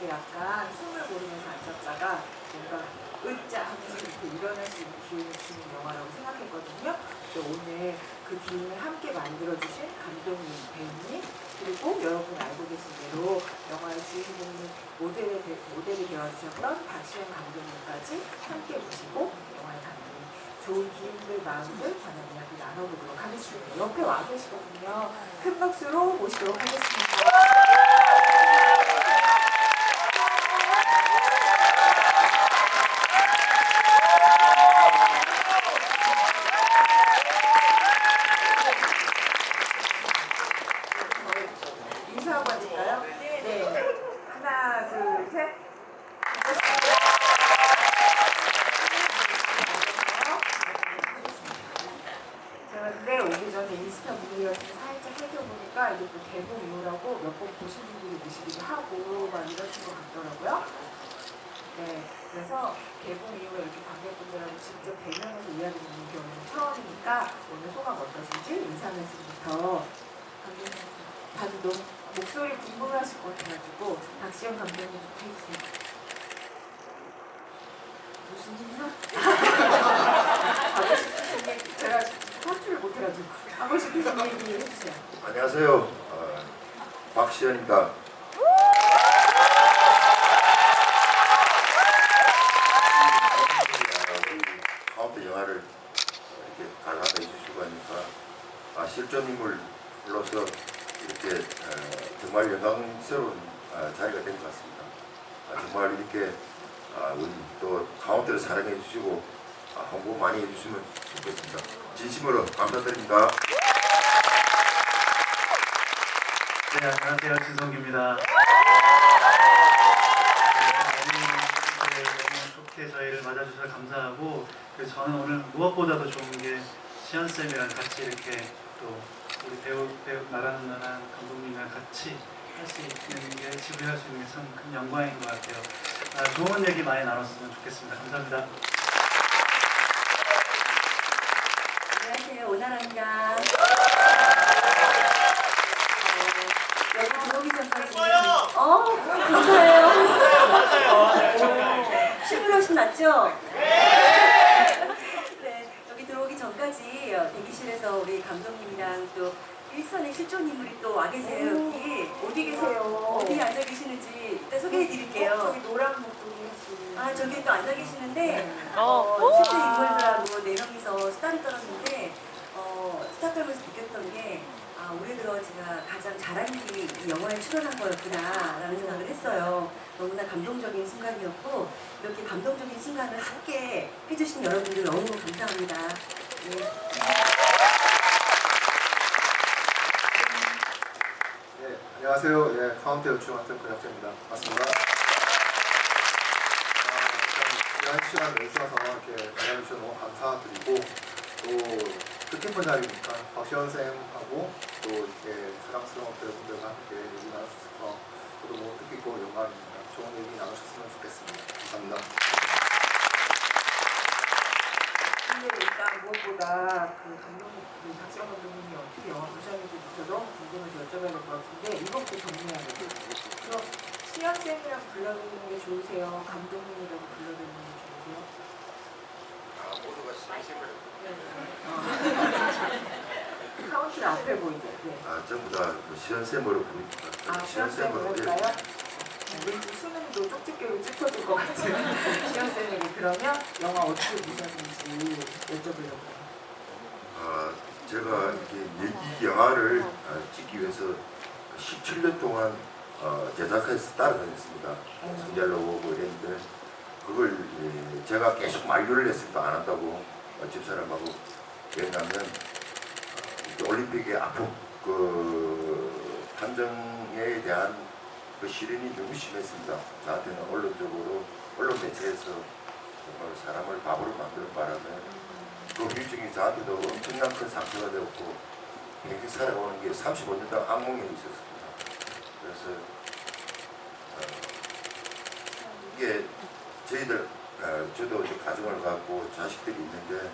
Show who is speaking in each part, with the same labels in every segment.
Speaker 1: 약간 숨을 고르면서 앉았다가 뭔가 으짜 하면서 이렇게 일어날 수 있는 기운을 주는 영화라고 생각했거든요. 오늘 그 기운을 함께 만들어주신 감독님, 배우님, 그리고 여러분 알고 계신 대로 영화의 주인공인 모델이 되어주셨던 박시영 감독님까지 함께 모시고 영화에 담긴 좋은 기운들, 마음들 관한 이야기 나눠보도록 하겠습니다. 옆에 와 계시거든요. 큰 박수로 모시도록 하겠습니다. 인사하고 앉을까요? 네. 하나, 둘, 셋. 제가 근데 오기 전에 인스타 분위기가 좀 살짝 살펴보니까 이게 또 개봉 이후라고 몇 번 보신 분들이 계시기도 하고 막 이러신 것 같더라고요. 네. 그래서 개봉 이후에 이렇게 관객분들하고 직접 대면해서 이야기 듣는 경우는 처음이니까 오늘 소감 어떠신지 인사 말씀부터 다들 너무 목소리 궁금해하실 것 같아가지고 박시영 감독님부터 해주세요. 무슨 일이야? 하고 싶은 얘기 제가 탈출을 못해가지고 하고 싶은 얘기 해주세요.
Speaker 2: 안녕하세요. 박시현입니다. 카운트 영화를 이렇게 관람해 주시고 하니까 실존 인물로서 이렇게 정말 영광스러운 자리가 된 것 같습니다. 정말 이렇게 우리 또 카운트를 사랑해 주시고 홍보 많이 해주시면 좋겠습니다. 진심으로 감사드립니다.
Speaker 3: 네, 안녕하세요. 진성규입니다. 너무 좋게 저희를 맞아주셔서 감사하고, 그리고 저는 오늘 무엇보다도 좋은 게 시연쌤이랑 같이 이렇게 또 우리 배우 나라는 나라 감독님이랑 같이 할 수 있는 게 지휘할 수 있는 게 참 큰 영광인 것 같아요. 좋은 얘기 많이 나눴으면 좋겠습니다. 감사합니다.
Speaker 4: 안녕하세요. 오나라입니다. 여기 들어오기 전까지 감사해요. 실물 훨씬 낫죠? 네, 여기 들어오기 전까지 대기실에서 우리 감독님이랑 또 일선의 실존 인물이 또 와 계세요. 여기
Speaker 1: 어디 계세요?
Speaker 4: 어디 앉아 계시는지 이따 소개해 드릴게요.
Speaker 1: 저기 노란 목도리 하시는
Speaker 4: 저기 또 앉아 계시는데 실제 인물들하고 4명이서 수다를 떨었는데 수다 떨면서 느꼈던 게 올해 들어 제가 가장 잘한 일이 이 영화에 출연한 거였구나 라는 생각을 했어요. 너무나 감동적인 순간이었고 이렇게 감동적인 순간을 함께 해주신 여러분들 너무 감사합니다. 네.
Speaker 5: 네, 안녕하세요. 예, 카운트 연출 맡은 권혁재입니다. 반갑습니다. 귀한 시간 내주셔서 이렇게 관람해주셔서 너무 감사드리고 또 뜻깊은 자리니까 박시현 쌤하고 또 이렇게 사랑스러운 배우분들과 함께 얘기 나눌 수 있어서 저도 너무 뜻깊고 영광입니다. 좋은 얘기 나누셨으면 좋겠습니다. 감사합니다.
Speaker 1: 근데 일단 무엇보다 그 감독님, 박시영 감독님이 어떻게 영화 보셨는지부터 너무 궁금해서 여쭤봐야 될 것 같은데 이것부터 정리해야 돼요. 그럼 시연쌤이랑 불러드리는 게 좋으세요? 감독님이라고 불러드리는 게 좋으세요?
Speaker 2: 모두가 시연쌤을
Speaker 1: 카운트를 앞에 보이죠? 네.
Speaker 2: 전부 다 시연쌤으로 부릅니다.
Speaker 1: 시연쌤으로 할까요? 왠지 수능도 쪽집게로 찝어줄 것 같은 시연쌤에게 그러면 영화 어떻게 보셨는지 여쭤보려고요.
Speaker 2: 제가 이 영화를 찍기 위해서 17년 동안 제작해서 따라다녔습니다. 손잘로 오고 이랬는데 그걸 제가 계속 만류를 했습니다. 안 한다고 집사람하고. 왜냐하면 올림픽의 아픔, 그 판정에 대한 그 시련이 너무 심했습니다. 저한테는 언론 매체에서 정말 사람을 바보로 만드는 바람에 그 후유증이 저한테도 엄청난 큰 상처가 되었고 평생 살아오는 게 35년 동안 악몽에 있었습니다. 그래서 이게 저희들 저도 이제 가정을 갖고 자식들이 있는데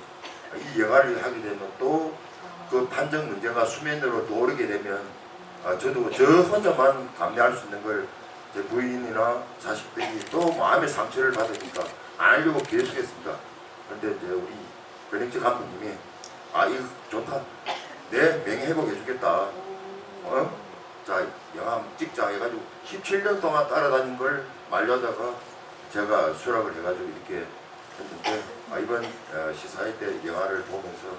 Speaker 2: 이 영화를 하게 되면 또 그 판정 문제가 수면으로 또 오르게 되면 저도 저 혼자만 감내할 수 있는 걸 제 부인이나 자식들이 또 마음의 상처를 받으니까 안 하려고 계속했습니다. 근데 이제 우리 변행재 감독님이 아 이거 좋다. 내 명예 회복해주겠다. 자 영화 찍자 해가지고 17년 동안 따라다닌 걸 말려다가 제가 수락을 해가지고 이렇게 했는데 이번 시사회 때 영화를 보면서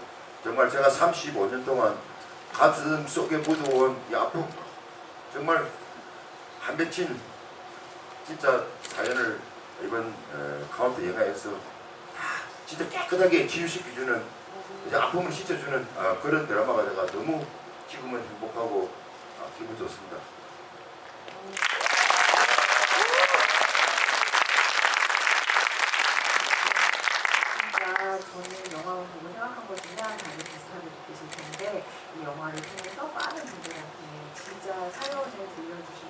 Speaker 2: 정말 제가 35년 동안 가슴 속에 묻어온 이 아픔 정말 한 맺힌 진짜 사연을 이번 카운트 영화에서 진짜 깨끗하게 치유시켜주는 이제 아픔을 씻어주는 그런 드라마가 제가 너무 지금은 행복하고 기분 좋습니다.
Speaker 1: 진짜 저는 영화를 보고 생각한 것이랑 다들 비슷하게 느끼실 텐데 이 영화를 통해서 많은 분들한테 진짜 사연을 들려주신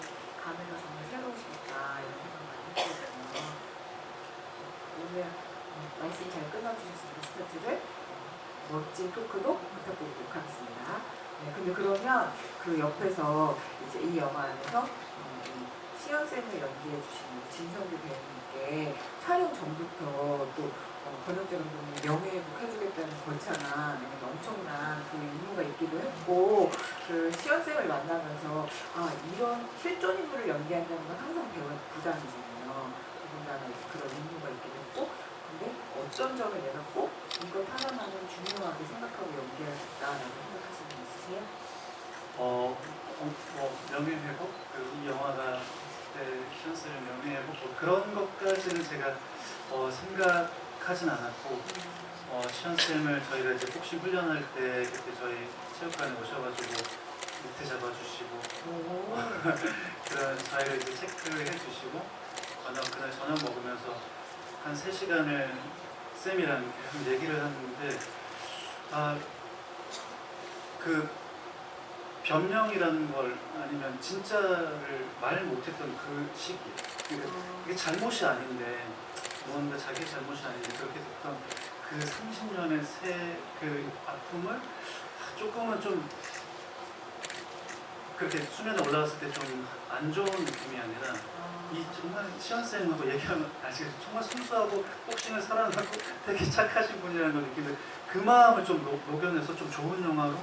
Speaker 1: 감회가 정말 새로우시겠다 이런 생각 많이 했거든요. 오늘 말씀 잘 끊어주셨으니까 스타트를 멋진 토크도 부탁드리도록 하겠습니다. 네, 근데 그러면 그 옆에서 이제 이 영화 안에서 시연쌤을 연기해 주신 진성규 배우님께 촬영 전부터 또 권혁재 감독님 명예회복 해주겠다는 거창한 엄청난 그 임무가 있기도 했고 그 시연쌤을 만나면서 이런 실존 인물을 연기한다는 건 항상 배우의 부담이잖아요. 더군다나 그런 임무가 있기도 했고 근데 어떤 점을 내가 꼭 이것 하나만은 중요하게 생각하고 연기하겠다라고 생각하시는 분 있으세요?
Speaker 3: 명예회복? 이 영화가 시연쌤의 명예회복 그런 것까지는 제가 생각하진 않았고 시연쌤을 저희가 이제 복싱 훈련할 때 그때 저희 체육관에 오셔가지고 밑에 잡아주시고 그런 저희를 이제 체크를 해주시고 그날 저녁 먹으면서 한 3시간을 쌤이랑 계속 얘기를 하는데 그 변명이라는 걸 아니면 진짜를 말 못했던 그 시기 그러니까 이게 잘못이 아닌데 뭔가 자기 잘못이 아닌데 그렇게 됐던 그 30년의 그 아픔을 조금은 좀 그렇게 수면에 올라갔을 때 좀 안 좋은 느낌이 아니라 이 정말 시연쌤하고 얘기하면 아시겠죠? 정말 순수하고 복싱을 사랑하고 되게 착하신 분이라는 걸 느끼는데 그 마음을 좀 녹여내서 좀 좋은 영화로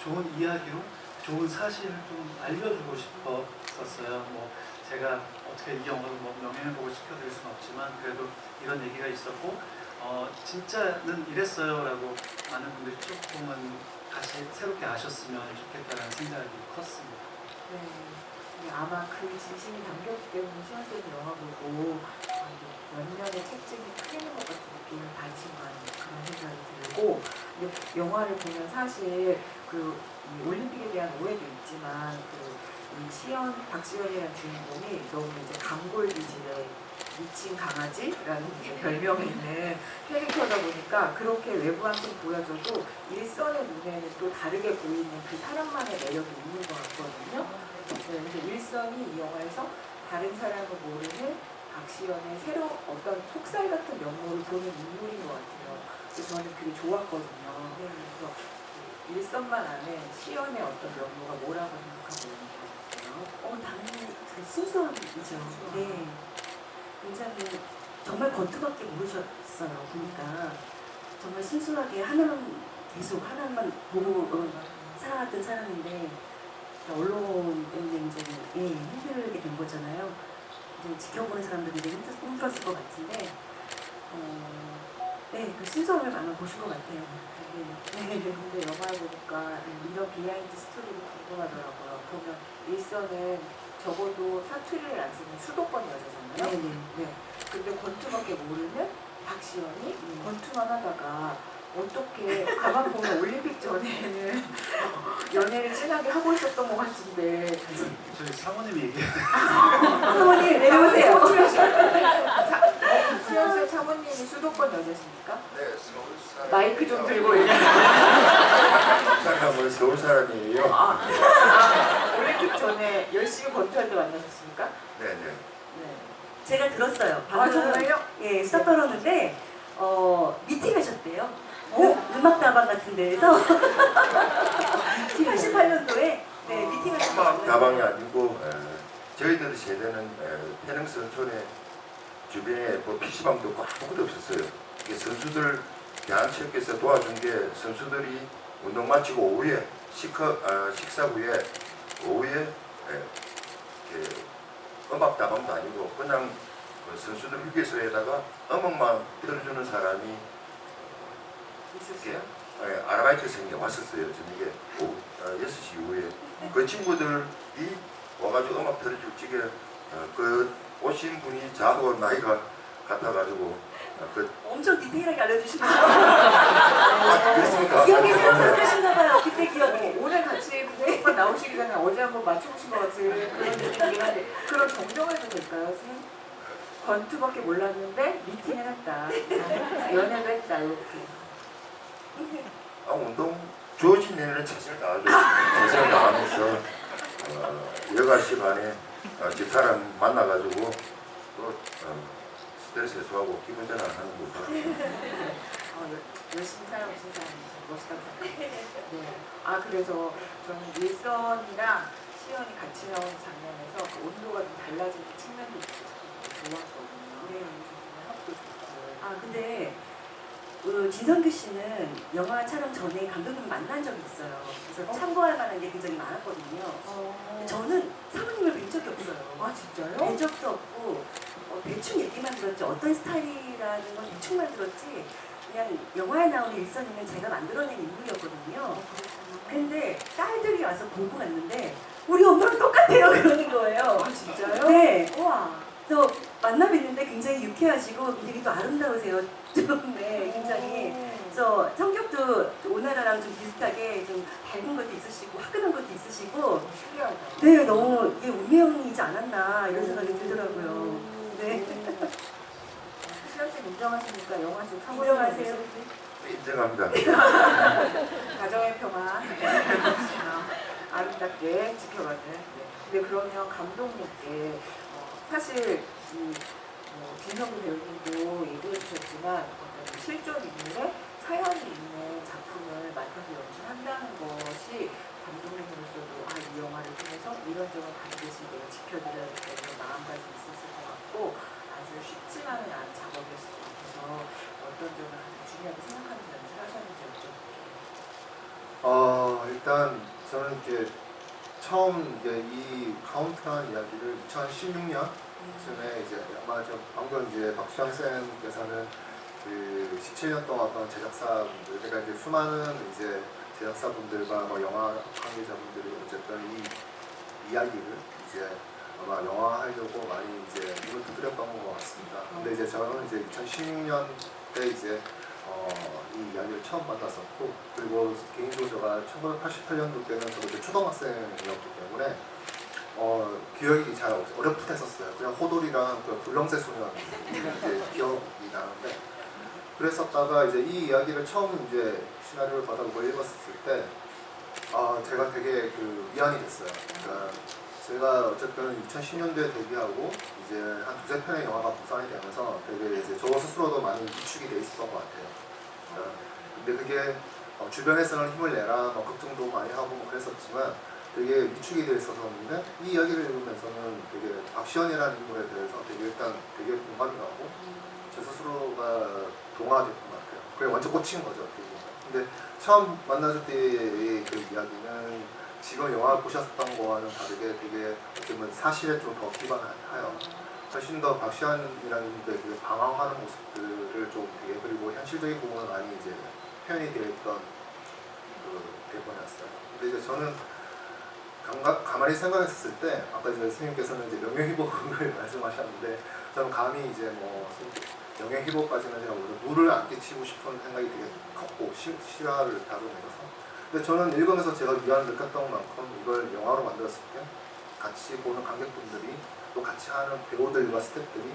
Speaker 3: 좋은 이야기로 좋은 사실을 좀 알려주고 싶었어요. 제가 어떻게 이 영화를 명예회복을 시켜드릴 수는 없지만 그래도 이런 얘기가 있었고 진짜는 이랬어요 라고 많은 분들이 조금은 다시 새롭게 아셨으면 좋겠다는 생각이 컸습니다.
Speaker 1: 네, 아마 그 진심이 담겼기 때문에 시연쌤이 영화 보고 몇 년의 책임이 크는 것 같은 느낌을 받으신 거 아닌가 그런 생각이 들고 근데 영화를 보면 사실 이 올림픽에 대한 오해도 있지만 박시연이라는 주인공이 너무 이제 단골 기질의 미친 강아지라는 이제 별명이 있는 캐릭터다 보니까 그렇게 외부한테 보여줘도 일선의 눈에는 또 다르게 보이는 그 사람만의 매력이 있는 것 같거든요. 그래서 일선이 이 영화에서 다른 사람을 모르는 박시연의 새로 어떤 속살 같은 면모를 보는 인물인 것 같아요. 그래서 저는 그게 좋았거든요. 그래서 일선만 아는 시연의 어떤 면모가 뭐라고 생각하고 있는
Speaker 4: 당연히 그 순수함이죠. 네. 굉장히 정말 겉으밖에 모르셨어요. 보니까 정말 순수하게 하나만 보고 살아왔던 사람인데 언론 때문에 이제 힘들게 된 거잖아요. 이제 지켜보는 사람들이 되게 힘들었을 것 같은데 그 순수함을 아마 보신 것 같아요.
Speaker 1: 근데 영화를 보니까 이런 비하인드 스토리가 궁금하더라고요. 보면 일선은 적어도 사투리를 안 쓰는 수도권 여자잖아요. 네. 근데 권투밖에 모르는 박시연이 권투만 하다가 어떻게 가만 보면 올림픽 전에는 연애를 진하게 하고 있었던 것 같은데
Speaker 3: 저희 사모님이 얘기해요.
Speaker 4: 사모님 내려오세요.
Speaker 1: 시연쌤 사모님이 수도권 여자십니까?
Speaker 2: 네, 서울 사람.
Speaker 1: 마이크 좀 들고 얘기해.
Speaker 2: 사람은 서울 사람이에요.
Speaker 1: 올림픽 전에 열심히 권투할 때 만나셨습니까?
Speaker 2: 네네.
Speaker 1: 네.
Speaker 4: 제가 들었어요. 방금
Speaker 1: 정말요?
Speaker 4: 예, 수다 떨었는데 미팅 하셨대요. 음악다방 같은 데에서 88년도에 미팅 하셨어요.
Speaker 2: 다방이 아니고 저희들 세대는 태릉선촌에 주변에 뭐 PC방도 없고 아무것도 없었어요. 이게 선수들 대한체육회에서 도와준 게 선수들이 운동 마치고 오후에 식사 후에 오후에 음악 다방도 아니고 그냥 그 선수들 휴게소에다가 음악만 틀어주는 사람이
Speaker 1: 있었어요?
Speaker 2: 아르바이트생이 왔었어요. 저녁에 오후 6시 이후에 그 친구들이 와가지고 음악 틀어줄 적에 그 오신 분이 저하고 나이가 같아가지고
Speaker 4: 엄청 디테일하게 알려주시네요.
Speaker 2: 그렇습니까?
Speaker 4: 기억이 새록새록하신가 봐요. 그때 기억이.
Speaker 1: 오늘 같이 근데 한번 나오시기 전에 어제 한번 맞춰보신 것 같은 그런 느낌이긴 한데 그럼 정정해도 될까요, 선생님? 권투밖에 몰랐는데 미팅을 했다. 연애도 했다. 이렇게.
Speaker 2: 운동 주어진 일은 최선을 다하죠. 최선을 다하면서 여가 시간에 집사람 만나가지고 또 스트레스 해소하고 기분 전환하는 거죠.
Speaker 1: 열심히 살아오신 사람이죠. 멋있다고 생각해요. 네. 아 그래서 저는 일선이랑 시연이 같이 나오는 장면에서 그 온도가 좀 달라지는 측면도 좋았거든요.
Speaker 4: 네.
Speaker 1: 합도 좋고.
Speaker 4: 아 근데 진성규 씨는 영화 촬영 전에 감독님 만난 적이 있어요. 그래서 참고할 만한 게 굉장히 많았거든요. 근데 저는 사모님을 뵌 적이 없어요.
Speaker 1: 아 진짜요?
Speaker 4: 뵌 적도 없고 대충 얘기만 들었지 어떤 스타일이라는 건 대충만 들었지 그냥 영화에 나오는 일선이는 제가 만들어낸 인물이었거든요. 근데 딸들이 와서 보고 갔는데 우리 엄마랑 똑같아요 그러는 거예요.
Speaker 1: 아 진짜요?
Speaker 4: 네.
Speaker 1: 우와.
Speaker 4: 또 만나 뵀는데 굉장히 유쾌하시고 되게 또 아름다우세요. 좀 네, 굉장히. 그래서 성격도 오나라랑 좀 비슷하게 좀 밝은 것도 있으시고 화끈한 것도 있으시고
Speaker 1: 신기하다.
Speaker 4: 네 너무 이게 운명이지 않았나 이런 생각이 들더라고요. 네.
Speaker 1: 시연 씨 인정하시니까 영화 좀
Speaker 4: 인정하세요.
Speaker 2: 인정합니다.
Speaker 1: 가정의 평화 아름답게 지켜가는. 네. 근데 그러면 감독님께 사실 이 진성규 배우님도 얘기해 주셨지만 어떤 실존 인물의 사연이 있는 작품을 맡아서 연출한다는 것이 감독님으로서도 이 영화를 통해서 이런 점을 반드시 내가 지켜드려야겠다는 마음가짐이 있었을 것 같고 아주 쉽지만은 않은 작업이었을 것 같아서 어떤 점을 가장 중요하게 생각하면서 연출하셨는지 여쭤볼게요.
Speaker 5: 일단 저는 이제 처음 이제 이 카운트라는 이야기를 2016년쯤에 이제 아마 좀 방금 이제 박시영 쌤께서는 그 17년 동안 어떤 제작사분들, 그러니까 이제 수많은 이제 제작사분들과 뭐 영화 관계자분들이 어쨌든 이 이야기를 이제 아마 영화하려고 많이 이제 눈을 두드렸던 것 같습니다. 근데 이제 저는 이제 2016년 때 이제 이 이야기를 처음 만났었고 그리고 개인적으로 제가 1988년도 때는 저도 이제 초등학생이었기 때문에 기억이 잘 어렴풋했었어요. 그냥 호돌이랑 그 불렁새 소년 이제 기억이 나는데 그랬었다가 이제 이 이야기를 처음 이제 시나리오를 받아보고 읽었을 때 제가 되게 그 위안이 됐어요. 그러니까 제가 어쨌든 2010년도에 데뷔하고 이제 한 두세 편의 영화가 국산이 되면서 되게 이제 저 스스로도 많이 위축이 돼 있었던 것 같아요. 근데 그게 주변에서는 힘을 내라, 걱정도 많이 하고 그랬었지만 되게 위축이 돼 있었는데 이 이야기를 읽으면서는 되게 박시연이라는 인물에 대해서 되게 일단 되게 공감이 가고 제 스스로가 동화됐던 것 같아요. 그게 완전 꽂힌 거죠. 근데 처음 만났을 때의 그 이야기는 지금 영화 보셨던 거와는 다르게 되게 어떻게 보면 사실에 좀 더 기반하여 훨씬 더 박시연이라는 인물의 그 방황하는 모습들을 좀 되게 그리고 현실적인 부분은 많이 이제 표현이 되어 있던 그 대본이었어요. 근데 이제 저는 가만히 생각했을 때 아까 이제 선생님께서는 이제 명예회복을 말씀하셨는데 저는 감히 이제 뭐 명예회복까지는 제가 물을 안 끼치고 싶은 생각이 되게 컸고 실화를 다루면서 근데 저는 읽으면서 제가 위안을 느꼈던 만큼 이걸 영화로 만들었을 때 같이 보는 관객분들이 또 같이 하는 배우들과 스태프들이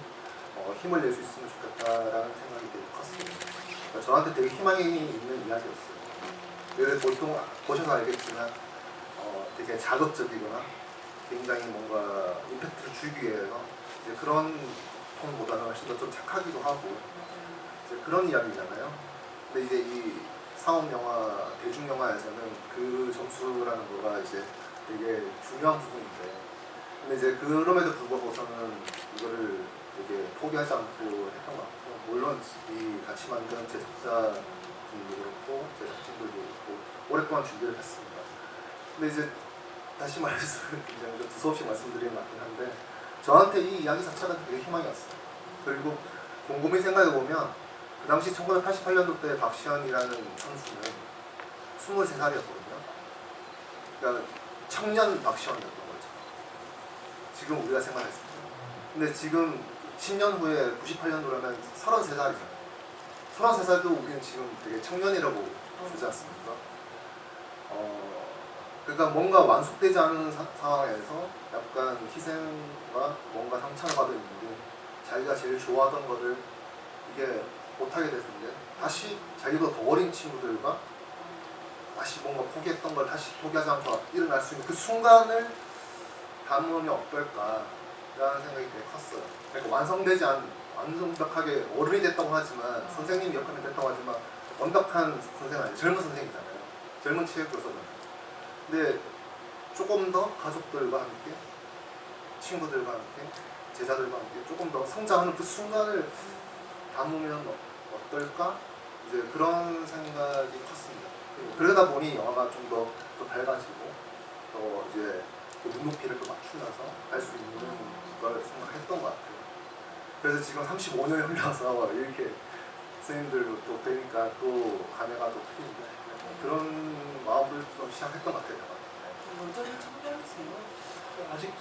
Speaker 5: 힘을 낼 수 있으면 좋겠다라는 생각이 되게 컸습니다. 그러니까 저한테 되게 희망이 있는 이야기였어요. 그래서 보통 보셔서 알겠지만 되게 자극적이거나 굉장히 뭔가 임팩트를 주기 위해서 이제 그런 톤보다는 훨씬 더 좀 착하기도 하고 이제 그런 이야기잖아요. 근데 이제 이 상업 영화, 대중 영화에서는 그 점수라는 거가 이제 되게 중요한 부분인데 근데 이제 그럼에도 불구하고 저는 이거를 되게 포기하지 않고 했던 것 같고, 물론 이 같이 만든 제작자분도 그렇고 제작진들도 그렇고 오랫동안 준비를 했습니다. 근데 이제 다시 말해서 이제 두서없이 말씀드리는 것 같긴 한데, 저한테 이 이야기 자체가 되게 희망이었어요. 그리고 곰곰이 생각해보면 그 당시 1988년도 때 박시현이라는 선수는 23살이었거든요. 그러니까 청년 박시현이었던 거죠. 지금 우리가 생각했을 때. 근데 지금 10년 후에 98년도라면 33살이잖아요. 33살도 우리는 지금 되게 청년이라고 보지 않습니까? 그러니까 뭔가 완숙되지 않은 상황에서 약간 희생과 뭔가 상처를 받은 인물이 자기가 제일 좋아하던 거를 이게 못하게 됐는데 다시 자기도 더 어린 친구들과 다시 뭔가 포기했던 걸 다시 포기하지 않고 일어날 수 있는 그 순간을 담으면 어떨까라는 생각이 되게 컸어요. 그러니까 완성벽하게 어른이 됐다고 하지만 선생님 역할이 됐다고 하지만 완벽한 선생은 아니에요. 젊은 선생이잖아요. 젊은 체육교사잖아요. 근데 조금 더 가족들과 함께, 친구들과 함께, 제자들과 함께 조금 더 성장하는 그 순간을 담으면 어떨까? 이제 그런 생각이 컸습니다. 그러다 보니 영화가 좀 더 밝아지고 또 이제 그 눈높이를 또 맞추면서 할 수 있는 걸 생각했던 것 같아요. 그래서 지금 35년이 흘러서 이렇게 선생님들도 또 뵈니까 또 감회가 또 틀린데 그런 마음을 좀 시작했던 것 같아요.
Speaker 1: 여전히 청년이세요.
Speaker 3: 아직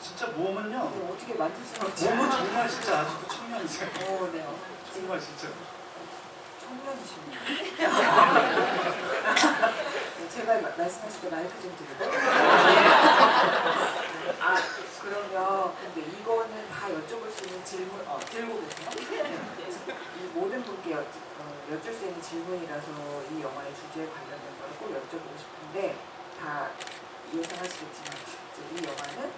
Speaker 3: 진짜 몸은요.
Speaker 1: 어떻게 만질 수는 없지.
Speaker 3: 몸은 정말 진짜 아직도 청년이세요.
Speaker 1: 네.
Speaker 3: 정말 진짜.
Speaker 1: 청년이십니다. 제발 말씀하실 때 마이크 좀 드리고. 그러면 근데 이거는 다 여쭤볼 수 있는 질문, 들고 계세요? 이 모든 분께 여쭐 수 있는 질문이라서 이 영화의 주제에 관련된 걸 꼭 여쭤보고 싶은데 다 예상하시겠지만 이 영화는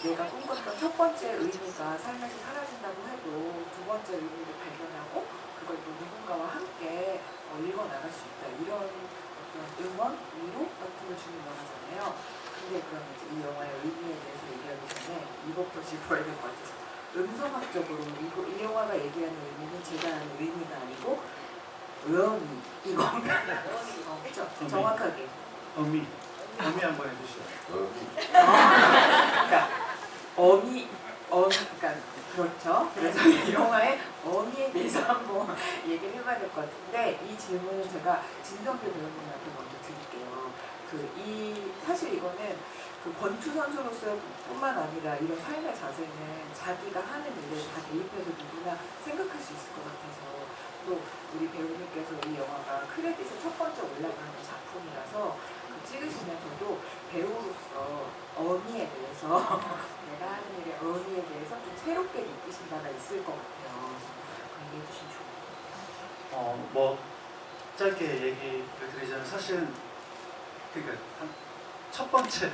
Speaker 1: 내가 꿈꿨던 첫 번째 의미가 삶에서 사라진다고 해도 두 번째 의미를 발견하고 그걸 또 누군가와 함께 읽어나갈 수 있다. 이런 어떤 응원, 위로 같은 걸 주는 영화잖아요. 근데 그럼 이제 이 영화의 의미에 대해서 얘기하기 전에 이것부터 짚어야 될 것 같아서 음성학적으로 이 영화가 얘기하는 의미는 제가 아는 의미가 아니고 의미 이건가? 그렇죠? 정확하게.
Speaker 3: 어미 한번 해주시죠.
Speaker 1: 그러니까 그러니까 그렇죠. 그래서 이 영화의 어미에 대해서 한번 얘기를 해봐야 될 것 같은데 이 질문은 제가 진성규 배우님한테 먼저 드릴게요. 사실 이거는 그 권투 선수로서 뿐만 아니라 이런 삶의 자세는 자기가 하는 일에 다 대입해서 누구나 생각할 수 있을 것 같아서 또 우리 배우님께서 이 영화가 크레딧에 첫 번째 올라가는 작품이라서 찍으시면서도 배우로서 어미에 대해서 내가 하는 일의 어미에 대해서 좀 새롭게 느끼신 바가 있을 것 같아요. 얘기해 주시면 좋을 것 같아요.
Speaker 3: 뭐 짧게 얘기를 드리자면 사실은 그러니까 첫 번째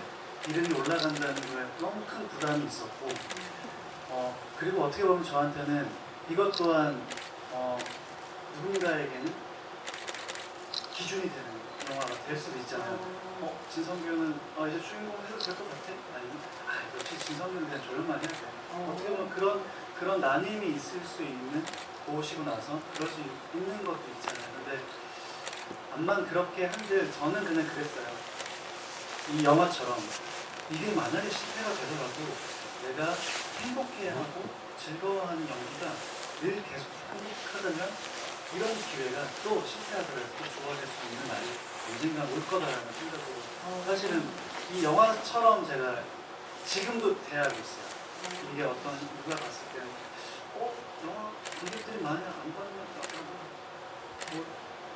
Speaker 3: 이름이 올라간다는 거에 너무 큰 부담이 있었고 그리고 어떻게 보면 저한테는 이것 또한 누군가에게는 기준이 되는 영화가 될 수도 있잖아요. 진성규는 이제 주인공 해도 될 것 같아? 아니면 역시 진성규는 그냥 조용만 해야 돼. 어떻게 보면 그런 나님이 있을 수 있는 보시고 나서 그럴 수 있는 것도 있잖아요. 근데 암만 그렇게 한들 저는 그냥 그랬어요. 이 영화처럼 이게 만약에 실패가 되더라도 내가 행복해하고 즐거워하는 연기가 늘 계속 행복하다면 이런 기회가 또 실패하더라도 또 좋아질 수 있는 날이 언젠가 올 거다라는 생각으로 사실은 이 영화처럼 제가 지금도 대하고 있어요. 이게 어떤 누가 봤을 때는 영화 관객들이 많이 안 받는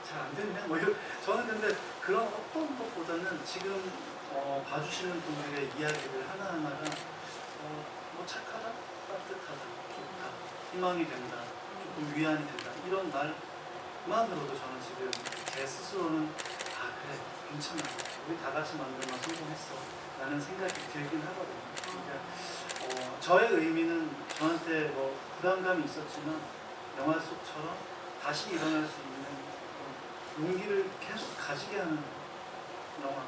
Speaker 3: 잘 안 됐네 저는 근데 그런 어떤 것보다는 지금 봐주시는 분들의 이야기를 하나하나가 착하다, 따뜻하다, 좋다, 희망이 된다, 조금 위안이 된다 이런 말만으로도 저는 지금 제 스스로는 그래 괜찮아 우리 다 같이 만든 건 성공했어 라는 생각이 들긴 하거든요. 그러니까 저의 의미는 저한테 부담감이 있었지만 영화 속처럼 다시 일어날 수 있는 용기를 계속 가지게 하는 영화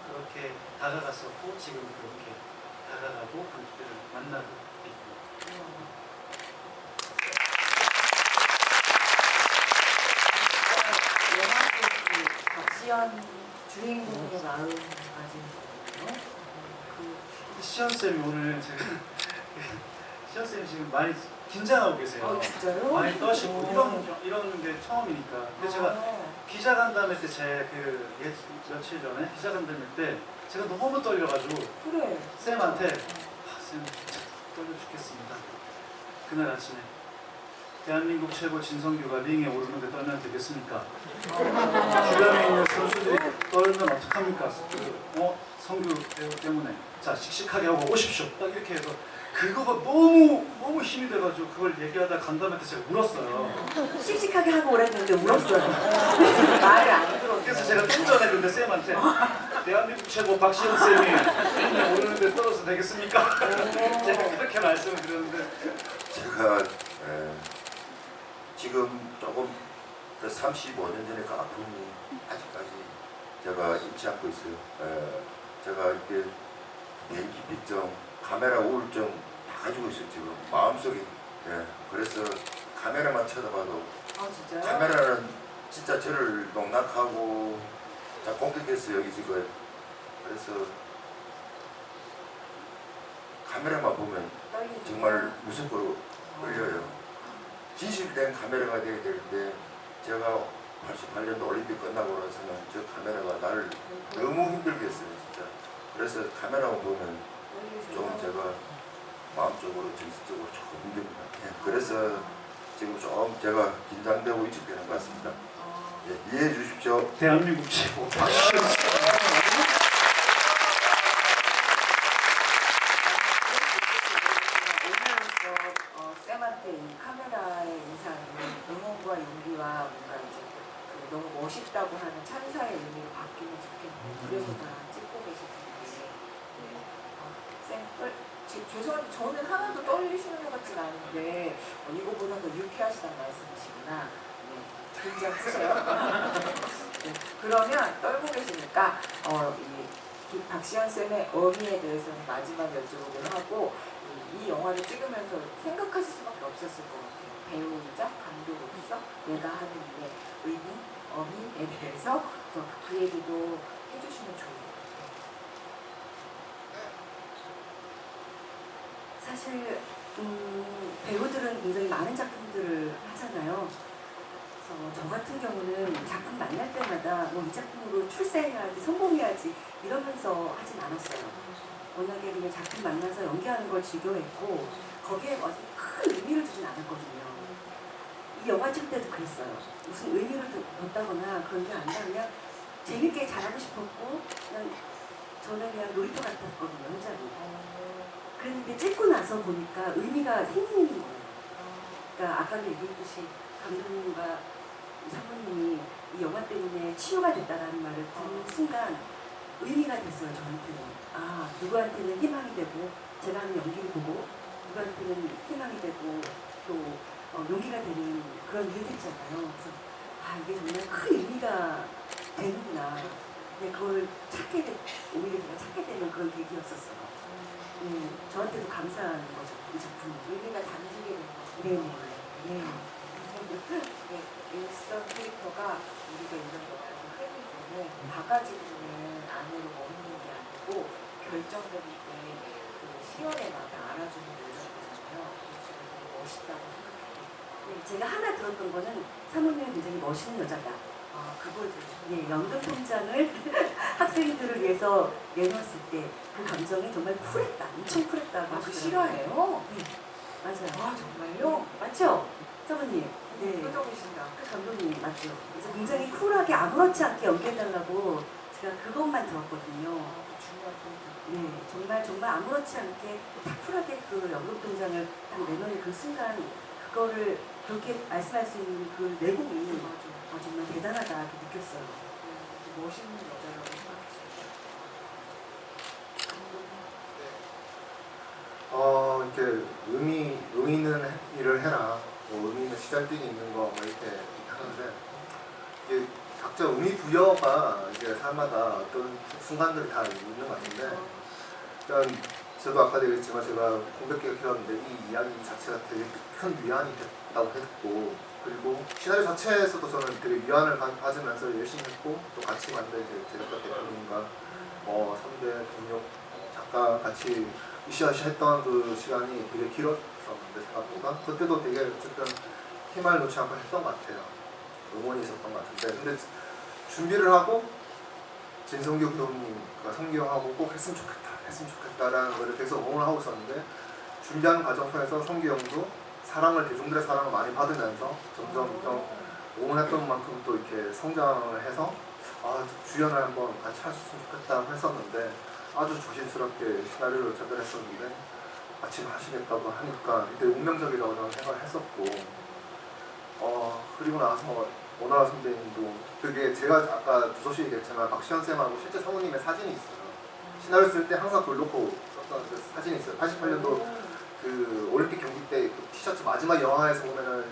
Speaker 3: 그런 그렇게 다가갔었고 지금 그렇게 다가가고 관객들을 만나고 있고.
Speaker 1: 영화 속 박시연 주인공의 마음 가진 거예요.
Speaker 3: 시연 쌤이 오늘 제가 시연 쌤이 지금 많이 긴장하고 계세요.
Speaker 1: 진짜요?
Speaker 3: 많이 떠시고 이런 게 처음이니까. 근데 제가 기자간담회 때 제 며칠 전에 기자간담회 때 제가 너무 떨려가지고
Speaker 1: 그래.
Speaker 3: 쌤한테 쌤 진짜 떨려 죽겠습니다. 그날 아침에 대한민국 최고 진성규가 링에 오르는데 떨면 되겠습니까? 주변에 있는 선수들이 떨면 어떡합니까? 성규 배우 때문에 자 씩씩하게 하고 오십시오. 딱 이렇게 해서 그거가 너무 힘이 돼가지고 그걸 얘기하다 간담회 때 제가 울었어요.
Speaker 4: 씩씩하게 하고 오랬는데 울었어요.
Speaker 1: 말을 안 들어.
Speaker 3: 그래서 제가 좀 전에 근데 쌤한테 대한민국 최고 박시영 쌤이 링에 오르는데 떨어서 되겠습니까? 제가 그렇게 말씀을 드렸는데
Speaker 2: 제가 지금 조금 그 35년 전에 그 아픔이 아직까지 제가 잊지 않고 있어요. 제가 이렇게 대인기피증, 카메라 우울증 다 가지고 있어요 지금 마음속에. 그래서 카메라만 쳐다봐도
Speaker 1: 진짜요?
Speaker 2: 카메라는 진짜 저를 농락하고 다 공격했어요 여기 지금. 그래서 카메라만 보면 정말 무섭고 끌려요. 진실된 카메라가 돼야 되는데 제가 88년도 올림픽 끝나고 나서는 저 카메라가 나를 너무 힘들게 했어요 진짜. 그래서 카메라만 보면 좀 제가 마음적으로 정신적으로 조금 힘듭니다. 그래서 지금 좀 제가 긴장되고 위축되는 것 같습니다. 이해해 주십시오.
Speaker 3: 대한민국 최고 박시영
Speaker 1: 오늘로써 쌤한테 이 카메라의 인상은 응원과 용기와 뭔가 이제 너무 멋있다고 하는 찬사의 의미로 바뀌면 좋겠네요. 그래서 다 찍고 계시는데 쌤 죄송한데 저는 하나도 떨리시는 것 같지가 않은데 이거보다 더 유쾌하시다는 말씀이시구나. 긴장 푸세요. 네, 그러면 떨고 계시니까 이 박시연 쌤의 어미에 대해서는 마지막 여쭤보기로 하고 이 영화를 찍으면서 생각하실 수밖에 없었을 것 같아요. 배우이자 감독으로서 내가 하는 일의 의미, 어미에 대해서 그래서 그 얘기도 해주시면 좋을 것 같아요.
Speaker 4: 사실 배우들은 굉장히 많은 작품들을 하잖아요. 그래서 저 같은 경우는 작품 만날 때마다 뭐 이 작품으로 출세해야지, 성공해야지 이러면서 하진 않았어요. 워낙에 그냥 작품 만나서 연기하는 걸 즐겨했고 거기에 와서 큰 의미를 두진 않았거든요. 이 영화 찍을 때도 그랬어요. 무슨 의미를 뒀다거나 그런 게 아니라 그냥 재밌게 잘하고 싶었고 그냥 저는 그냥 놀이터 같았거든요, 혼자로. 그랬는데 찍고 나서 보니까 의미가 생기는 거예요. 그러니까 아까도 얘기했듯이 감독님과 사모님이 이 영화 때문에 치유가 됐다라는 말을 듣는 순간 의미가 됐어요, 저한테는. 누구한테는 희망이 되고 제가 하는 연기를 보고 누구한테는 희망이 되고 또 용기가 되는 그런 일들이잖아요. 그래서 이게 정말 큰 의미가 되는구나. 근데 그걸 오히려 제가 찾게 되는 그런 계기였었어요. 저한테도 감사한 거죠, 이 작품.
Speaker 1: 의미가 담기게 된 거죠.
Speaker 4: 네.
Speaker 1: 일선 캐릭터가 우리가 이런 영화에서 흔히 보는 바가지는 안으로 머무는 게 아니고 결정적일 때 그 시연의 마음을 알아주는 여자잖아요. 그래서 멋있다고 생각해요.
Speaker 4: 제가 하나 들었던 거는 사모님은 굉장히 멋있는 여자다.
Speaker 1: 그걸 들으셨어요.
Speaker 4: 연금 통장을 학생들을 위해서 내놓았을 때 그 감정이 정말 쿨했다. 엄청 쿨했다고
Speaker 1: 그
Speaker 4: 하시더라고요.
Speaker 1: 실화예요?
Speaker 4: 네, 맞아요.
Speaker 1: 정말요?
Speaker 4: 맞죠? 사모님. 네.
Speaker 1: 끄덕이신다.
Speaker 4: 그 감독님 맞죠? 그래서 굉장히 쿨하게 아무렇지 않게 연기해달라고 제가 그것만 들었거든요.
Speaker 1: 중요한 포인트.
Speaker 4: 네, 정말 아무렇지 않게 딱 쿨하게 그 연극동장을 딱 내놓는 그 순간 그거를 그렇게 말씀할 수 있는 그 내공이 정말 대단하다 이렇게 느꼈어요.
Speaker 1: 멋있는 여자라고 생각했어요.
Speaker 5: 이렇게 의미 있는 일을 해라, 뭐 의미 있는 시잘등이 있는 거 뭐 이렇게 하는데 이게 각자 의미 부여가 이제 사람마다 어떤 순간들이 다 있는 것 같은데 일단 저도 아까 얘기했지만 제가 공백기가 길었는데 이 이야기 자체가 되게 큰 위안이 됐다고 했고 그리고 시나리오 자체에서도 저는 되게 위안을 받으면서 열심히 했고 또 같이 만든 제작가 대표님과 선배 동료 작가 같이 으쌰으쌰 했던 그 시간이 되게 길었었는데 생각보다 그때도 되게 어쨌든 힘을 놓지 않고 했던 것 같아요. 응원이 있었던 것 같은데 근데 준비를 하고 진성규 교수님과 성규형하고 꼭 했으면 좋겠다라는 걸 계속 응원을 하고 있었는데 준비하는 과정 속에서 성규 형도 대중들의 사랑을 많이 받으면서 점점 응원했던 만큼 또 이렇게 성장을 해서 주연을 한번 같이 할 수 있으면 좋겠다고 했었는데 아주 조심스럽게 시나리오를 전달했었는데 마침 하시겠다고 하니까 이때 운명적이라고 저는 생각을 했었고 그리고 나서 오나라 선배님도 그게 제가 아까 주소시 얘기했지만 박시현 쌤하고 실제 사모님의 사진이 있어요. 시나리오 쓸 때 항상 그걸 놓고 썼던 그 사진이 있어요. 88년도 그 올림픽 경기 때 그 티셔츠 마지막 영화에서 보면은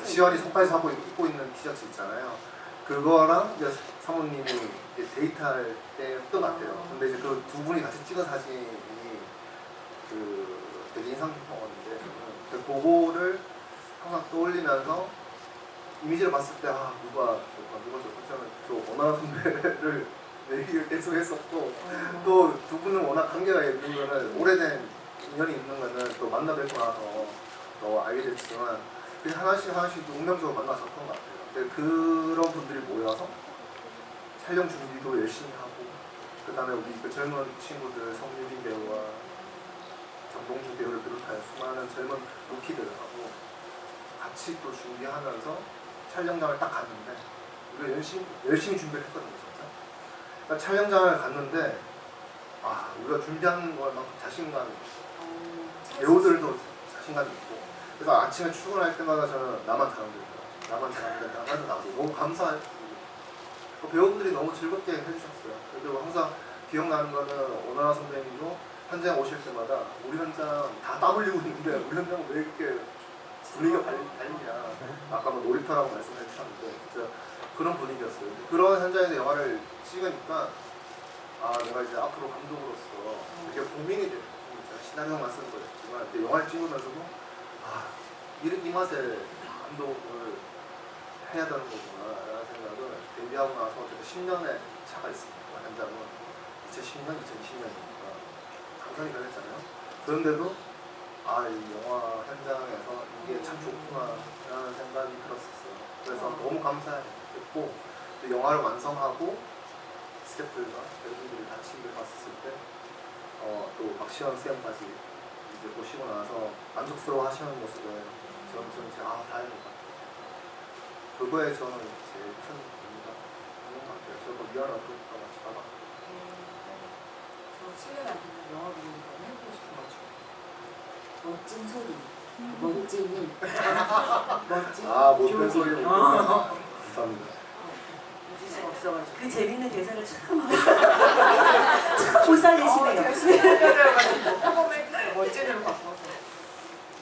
Speaker 5: 시연이 소파에서 하고 입고 있는 티셔츠 있잖아요. 그거랑 이제 사모님이 이제 데이트할 때였던 것 같아요. 근데 이제 그 두 분이 같이 찍은 사진이 그 되게 인상 깊었는데 그거를 항상 떠올리면서 이미지를 봤을 때 누가 좋다 또 원하는 선배를 얘기를 계속 했었고 또 두 분은 워낙 관계가 있는 거는 오래된 인연이 있는 거는 또 만나 뵙고 나서 또 알게 됐지만 그냥 하나씩 운명적으로 만나셨던 것 같아요. 근데 그런 분들이 모여서 촬영 준비도 열심히 하고 그 다음에 우리 그 젊은 친구들 성유진 배우와 정동주 배우를 비롯하여 수많은 젊은 루키들하고 같이 또 준비하면서 촬영장을 딱 갔는데 우리가 열심히 준비를 했거든요. 진짜. 그러니까 촬영장을 갔는데 우리가 준비한 것만큼 자신감이 있고 배우들도 자신감이 있고 그래서 아침에 출근할 때마다 저는 나만 잘하면 나와서 너무 감사해요. 배우분들이 너무 즐겁게 해주셨어요. 그리고 항상 기억나는 거는 오나라 선배님도 현장 오실 때마다 우리 현장 다 땀 흘리고 있는데 우리 현장은 왜 이렇게 분위기가 달리냐. 아까 뭐 놀이터라고 말씀해 주셨는데 진짜 그런 분위기였어요. 그런 현장에서 영화를 찍으니까 내가 이제 앞으로 감독으로서 이게 고민이 돼요. 시나리오만 쓰는 거였지만 영화를 찍으면서도 이 맛에 감독을 해야 되는 거구나 라는 생각을 데뷔하고 나서 어쨌든 10년의 차가 있습니다. 현장은 2010년, 2020년이니까 당선이 변했잖아요. 그런데도 이 영화 현장에서 이게 참 좋구나 라는 생각이 들었었어요. 그래서 너무 감사했고 또 영화를 완성하고 스태프들과 배우분들이 같이 봤었을 때 또 박시현 쌤까지 이제 보시고 나서 만족스러워 하시는 모습을 저는 다행이다. 그거에 저는 제일 큰 의미가 있는 것 같아요. 저도 미안한 것부터 같이 받았고.
Speaker 1: 저 실례가 안 되는 영화 보는 거 해보고 싶어가지고 멋진 소리 멋진
Speaker 5: 못된 소리 감사합니다.
Speaker 1: 잊을 수가 없어가지고
Speaker 4: 그 재밌는 대사를 참 못 살리시네요.
Speaker 1: 열심히 해가지고 한번 해주세요. 멋진으로 바꿔서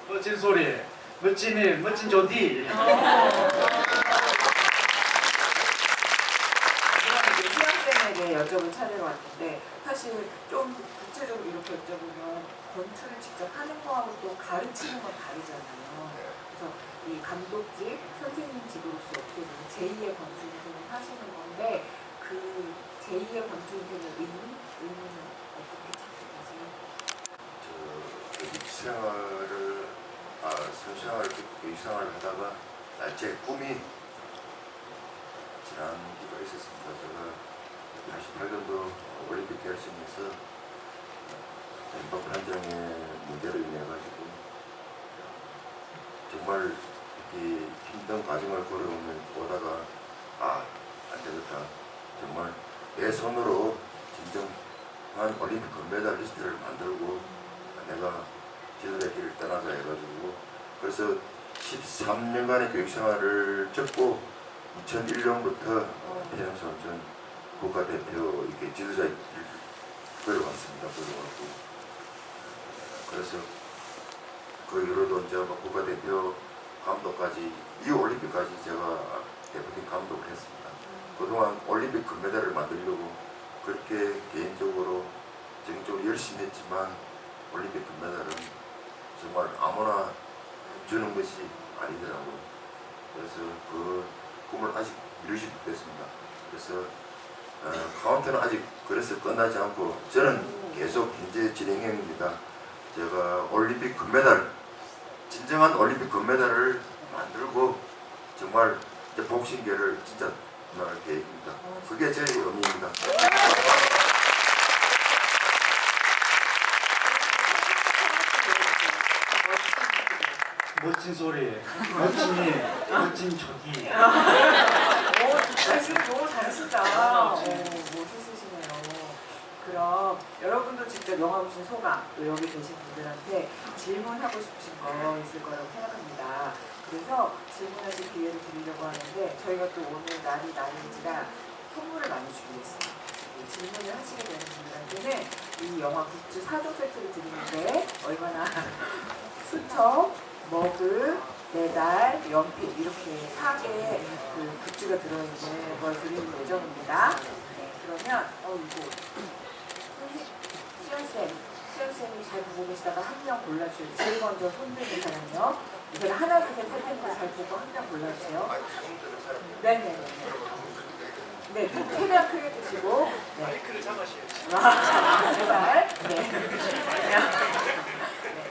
Speaker 3: 멋진 소리, 멋진 조디.
Speaker 1: 수영쌤에게 여쭤볼 차례가 왔는데 사실 좀 구체적으로 이렇게 여쭤보면 권투를 직접 하는 거하고 또 가르치는 건 다르잖아요. 그래서 이 감독직, 선생님직으로서 어떻게 보면 제2의 권투 인생을 사시는 건데 그 제2의 권투 인생의 의미는 어떻게 찾게 되세요?
Speaker 2: 교육생활을 하다가 제 꿈이 지난기가 있었습니다. 제가 88년도 올림픽 결승에서 전방 판정의 문제로 인해 가지고 정말 이 힘든 과정을 오다가 안 되겠다. 정말 내 손으로 진정한 올림픽 금메달리스트를 만들고 내가 지도자 길을 떠나자 해가지고 그래서 13년간의 교육생활을 접고 2001년부터 태양선전 국가대표 이렇게 지도자 길을 걸어왔습니다. 그래서 그 이후로도 제가 국가대표 감독까지 이 올림픽까지 제가 대표팀 감독을 했습니다. 그동안 올림픽 금메달을 만들려고 그렇게 개인적으로 정적으로 열심히 했지만 올림픽 금메달은 정말 아무나 주는 것이 아니더라고요. 그래서 그 꿈을 아직 이루지 못했습니다. 그래서 카운트는 아직 그래서 끝나지 않고 저는 계속 현재 진행형입니다. 제가 올림픽 금메달, 진정한 올림픽 금메달을 만들고 정말 이제 복싱계를 진짜 나갈 계획입니다. 그게 제 의미입니다.
Speaker 3: 멋진 소리, 멋진 저기.
Speaker 1: 지금 너무 잘하신다. 멋있으시네요. 그럼 여러분도 직접 영화 보신 소감, 또 여기 계신 분들한테 질문하고 싶으신 거 있을 거라고 생각합니다. 그래서 질문하실 기회를 드리려고 하는데 저희가 또 오늘 날인지라 선물을 많이 준비했어요. 질문을 하시게 되는 분들한테는 이 영화 굿즈 4종 세트를 드리는데 얼마나 수첩, 머그, 메달, 연필 이렇게 4개의 그 굿즈가 들어있는 걸 드리는 예정입니다. 네, 그러면 이거 시연쌤이 잘 보고 계시다가 한 명 골라주세요. 제일 먼저 손 드는 사람이요. 제가 하나 둘 셋 할 테니까 잘 보고 한 명 골라주세요. 네네네. 네, 최대한 크게 드시고. 네. 마이크를 잡으셔야죠. 제발. 네. 네.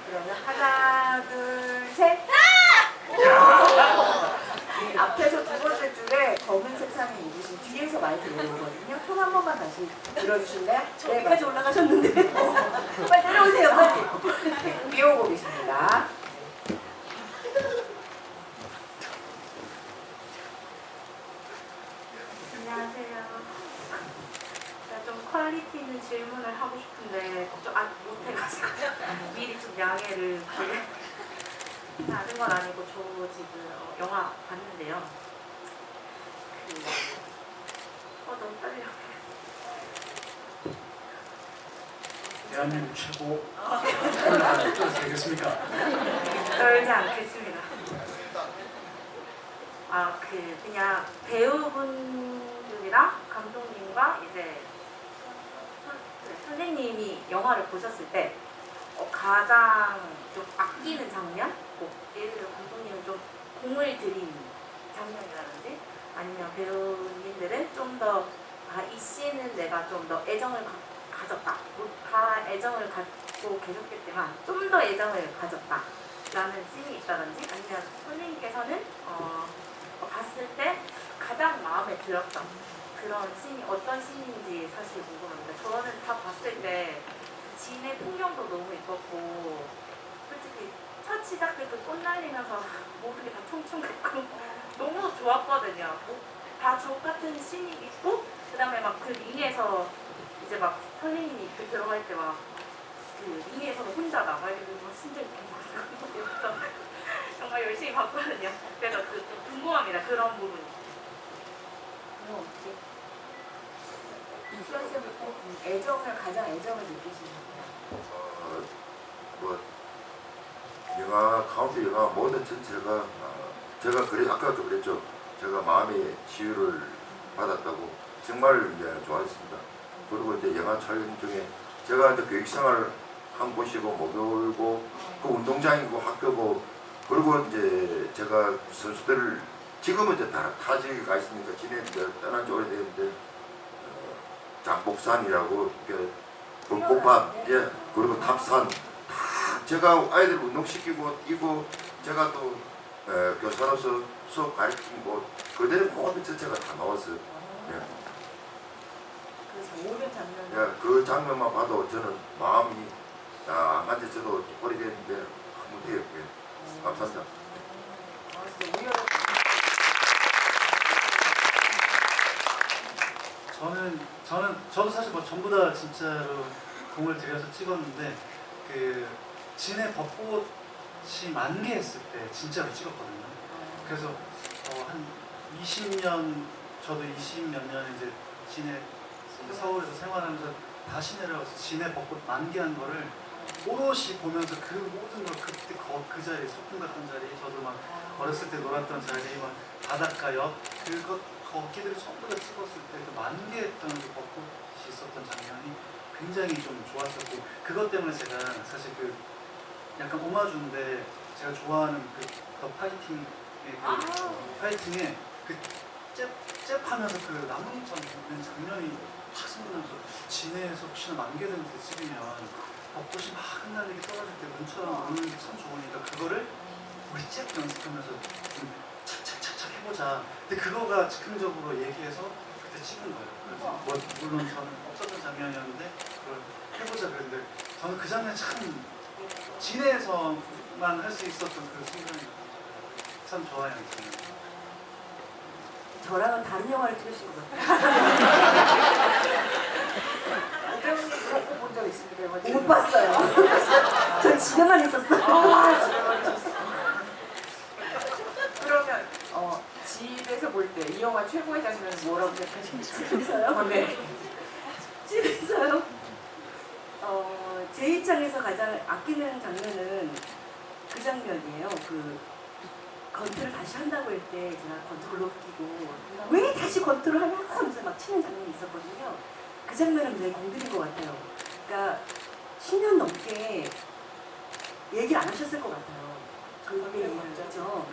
Speaker 1: 그러면 하나, 둘, 셋. 이 앞에서 두 번째 줄에 검은색 상의 입으신 뒤에서 마이크 내려오거든요. 손 한 번만 다시 들어주실래요?
Speaker 4: 저 여기까지 올라가셨는데. 빨리 내려오세요, 빨리.
Speaker 1: 비오고 계십니다.
Speaker 6: 안녕하세요. 제가 좀 퀄리티 있는 질문을 하고 싶은데 좀 못해가지고 미리 좀 양해를 아는 건 아니고 저 지금 영화 봤는데요. 너무 떨려.
Speaker 3: 대한민국 최고. 되겠습니까?
Speaker 6: 떨지 않겠습니다. 그냥 배우분들이랑 감독님과 이제 선생님이 영화를 보셨을 때 가장 좀 아끼는 장면? 예를 들어 감독님은 좀 공을 들인 장면이라든지 아니면 배우님들은 좀 더 이 씬은 내가 좀 더 애정을 가졌다. 다 애정을 갖고 계셨겠지만 좀 더 애정을 가졌다. 라는 씬이 있다든지 아니면 선생님께서는 봤을 때 가장 마음에 들었던 그런 씬이 어떤 씬인지 사실 궁금합니다. 저는 다 봤을 때 진의 풍경도 너무 예뻤고 솔직히 첫 시작때 그 꽃 날리면서 모든 게 다 청춘 같고 너무 좋았거든요. 다 주옥 같은 씬이 있고 그 다음에 막 그 링에서 이제 막 선생님이 그 들어갈 때 막 그 링에서도 혼자 나가야 되고 심장이 정말 열심히 봤거든요. 그래서 좀 궁금합니다. 그런 부분이.
Speaker 1: 시연쌤부터 가장 애정을 느끼시는
Speaker 2: 뭐 영화 카운트 영화 모든 전체가 제가 아까도 그랬죠. 제가 마음의 치유를 받았다고 정말 이제 좋아했습니다. 그리고 이제 영화 촬영 중에 제가 이제 교육생활 한 곳이고 목요일고 그 운동장이고 학교고 그리고 이제 제가 선수들을 지금은 이제 다 타지에 가 있으니까 진해 떠난 지 오래됐는데 장복산이라고 벚꽃밭 그리고 탑산 다 제가 아이들 운동시키고 이고 제가 또 교사로서 수업 가르치는 곳 그대로 모든 전체가 다 나왔어요.
Speaker 1: 그래서 모든 장면.
Speaker 2: 그 장면만 봐도 저는 마음이 안 간지 저도 오래됐는데 한번 돼요. 감사합니다.
Speaker 1: 진짜 우열을
Speaker 3: 저도 사실 뭐 전부 다 진짜로 공을 들여서 찍었는데 그 진해 벚꽃이 만개했을 때 진짜로 찍었거든요. 그래서 한 20년 저도 20몇 년 이제 진해 서울에서 생활하면서 다시 내려가서 진해 벚꽃 만개한 거를 오롯이 보면서 그 모든 걸 그때 그 자리 소풍 갔던 자리 저도 막 어렸을 때 놀았던 자리 막 바닷가 옆 그것 거기들을 전부 다 찍었을 때 그 만개했던 그 벚꽃이 있었던 장면이 굉장히 좀 좋았었고 그것 때문에 제가 사실 그 약간 오마주인데 제가 좋아하는 그 더 파이팅의 그 파이팅에 그 잽하면서 그 나뭇잎처럼 있는 장면이 확 생각나면서 진해에서 혹시나 만개된 데 찍으면 벚꽃이 막 흩날리게 떨어질 때 눈처럼 오는 게 참 좋으니까 그거를 우리 잽 연습하면서 좀 착착착착 해보자. 근데 그거가 즉흥적으로 얘기해서 그때 찍은 거예요. 그래서 뭐 물론 저는 없었던 장면이었는데 그걸 해보자 그랬는데 저는 그 장면 참 진해에서만 할 수 있었던 그 순간이 참 좋아요. 저는.
Speaker 4: 저랑은 다른 영화를 찍으신 것 같아요.
Speaker 1: 오배우님 그런 거 본 적 있습니까?
Speaker 4: 못 봤어요. 전 집에만 있었어요.
Speaker 1: 그러면 집에서 볼 때 이 영화 최고의 장면은 뭐라고 생각하십니까?
Speaker 4: 집에서요?
Speaker 1: 네.
Speaker 4: 집에서요? 제 입장에서 가장 아끼는 장면은 그 장면이에요. 그 권투를 다시 한다고 할 때 제가 권투 글러브 끼고 왜 다시 권투를 하냐 하면서 막 치는 장면이 있었거든요. 그 장면은 굉장히 공들인 것 같아요. 그러니까 10년 넘게 얘기를 안 하셨을 것 같아요. 그게 얘기죠.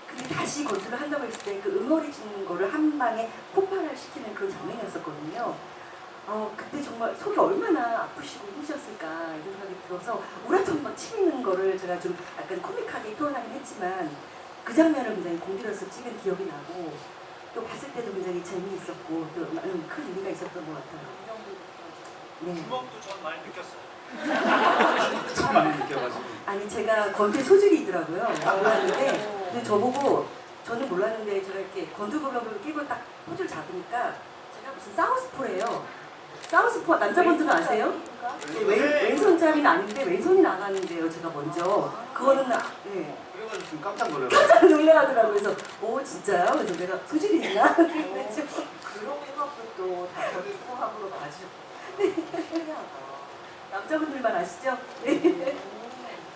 Speaker 4: 근데 다시 권투를 한다고 했을 때 그 응어리진 거를 한 방에 폭발을 시키는 그 장면이었었거든요. 그때 정말 속이 얼마나 아프시고 힘드셨을까 이런 생각이 들어서 우라통 막 치는 거를 제가 좀 약간 코믹하게 표현하긴 했지만 그 장면을 굉장히 공들여서 찍은 기억이 나고 또 봤을 때도 굉장히 재미있었고 또 큰 의미가 있었던 것 같아요. 네.
Speaker 3: 주먹도 전 많이 느꼈어요. 참 많이 느껴가지고.
Speaker 4: 아니 제가 권투 소질이 있더라고요. 몰랐는데 근데 저보고 저는 몰랐는데 제가 이렇게 권투 글러브를 끼고 딱 포즈를 잡으니까 제가 무슨 사우스포래요. 사우스포 남자분들은 아세요? 네, 왼손잡이는 아닌데 왼손이 나가는데요. 제가 먼저 그거는 네.
Speaker 3: 그래가지고 좀 깜짝 놀라요.
Speaker 4: 깜짝 놀래하더라고요. 그래서 오 진짜요? 그래서 내가 소질이 있나? 그랬죠.
Speaker 1: 그런 생각도 다 권투학으로 가지고 신기하다.
Speaker 4: 남자분들만 아시죠? 네.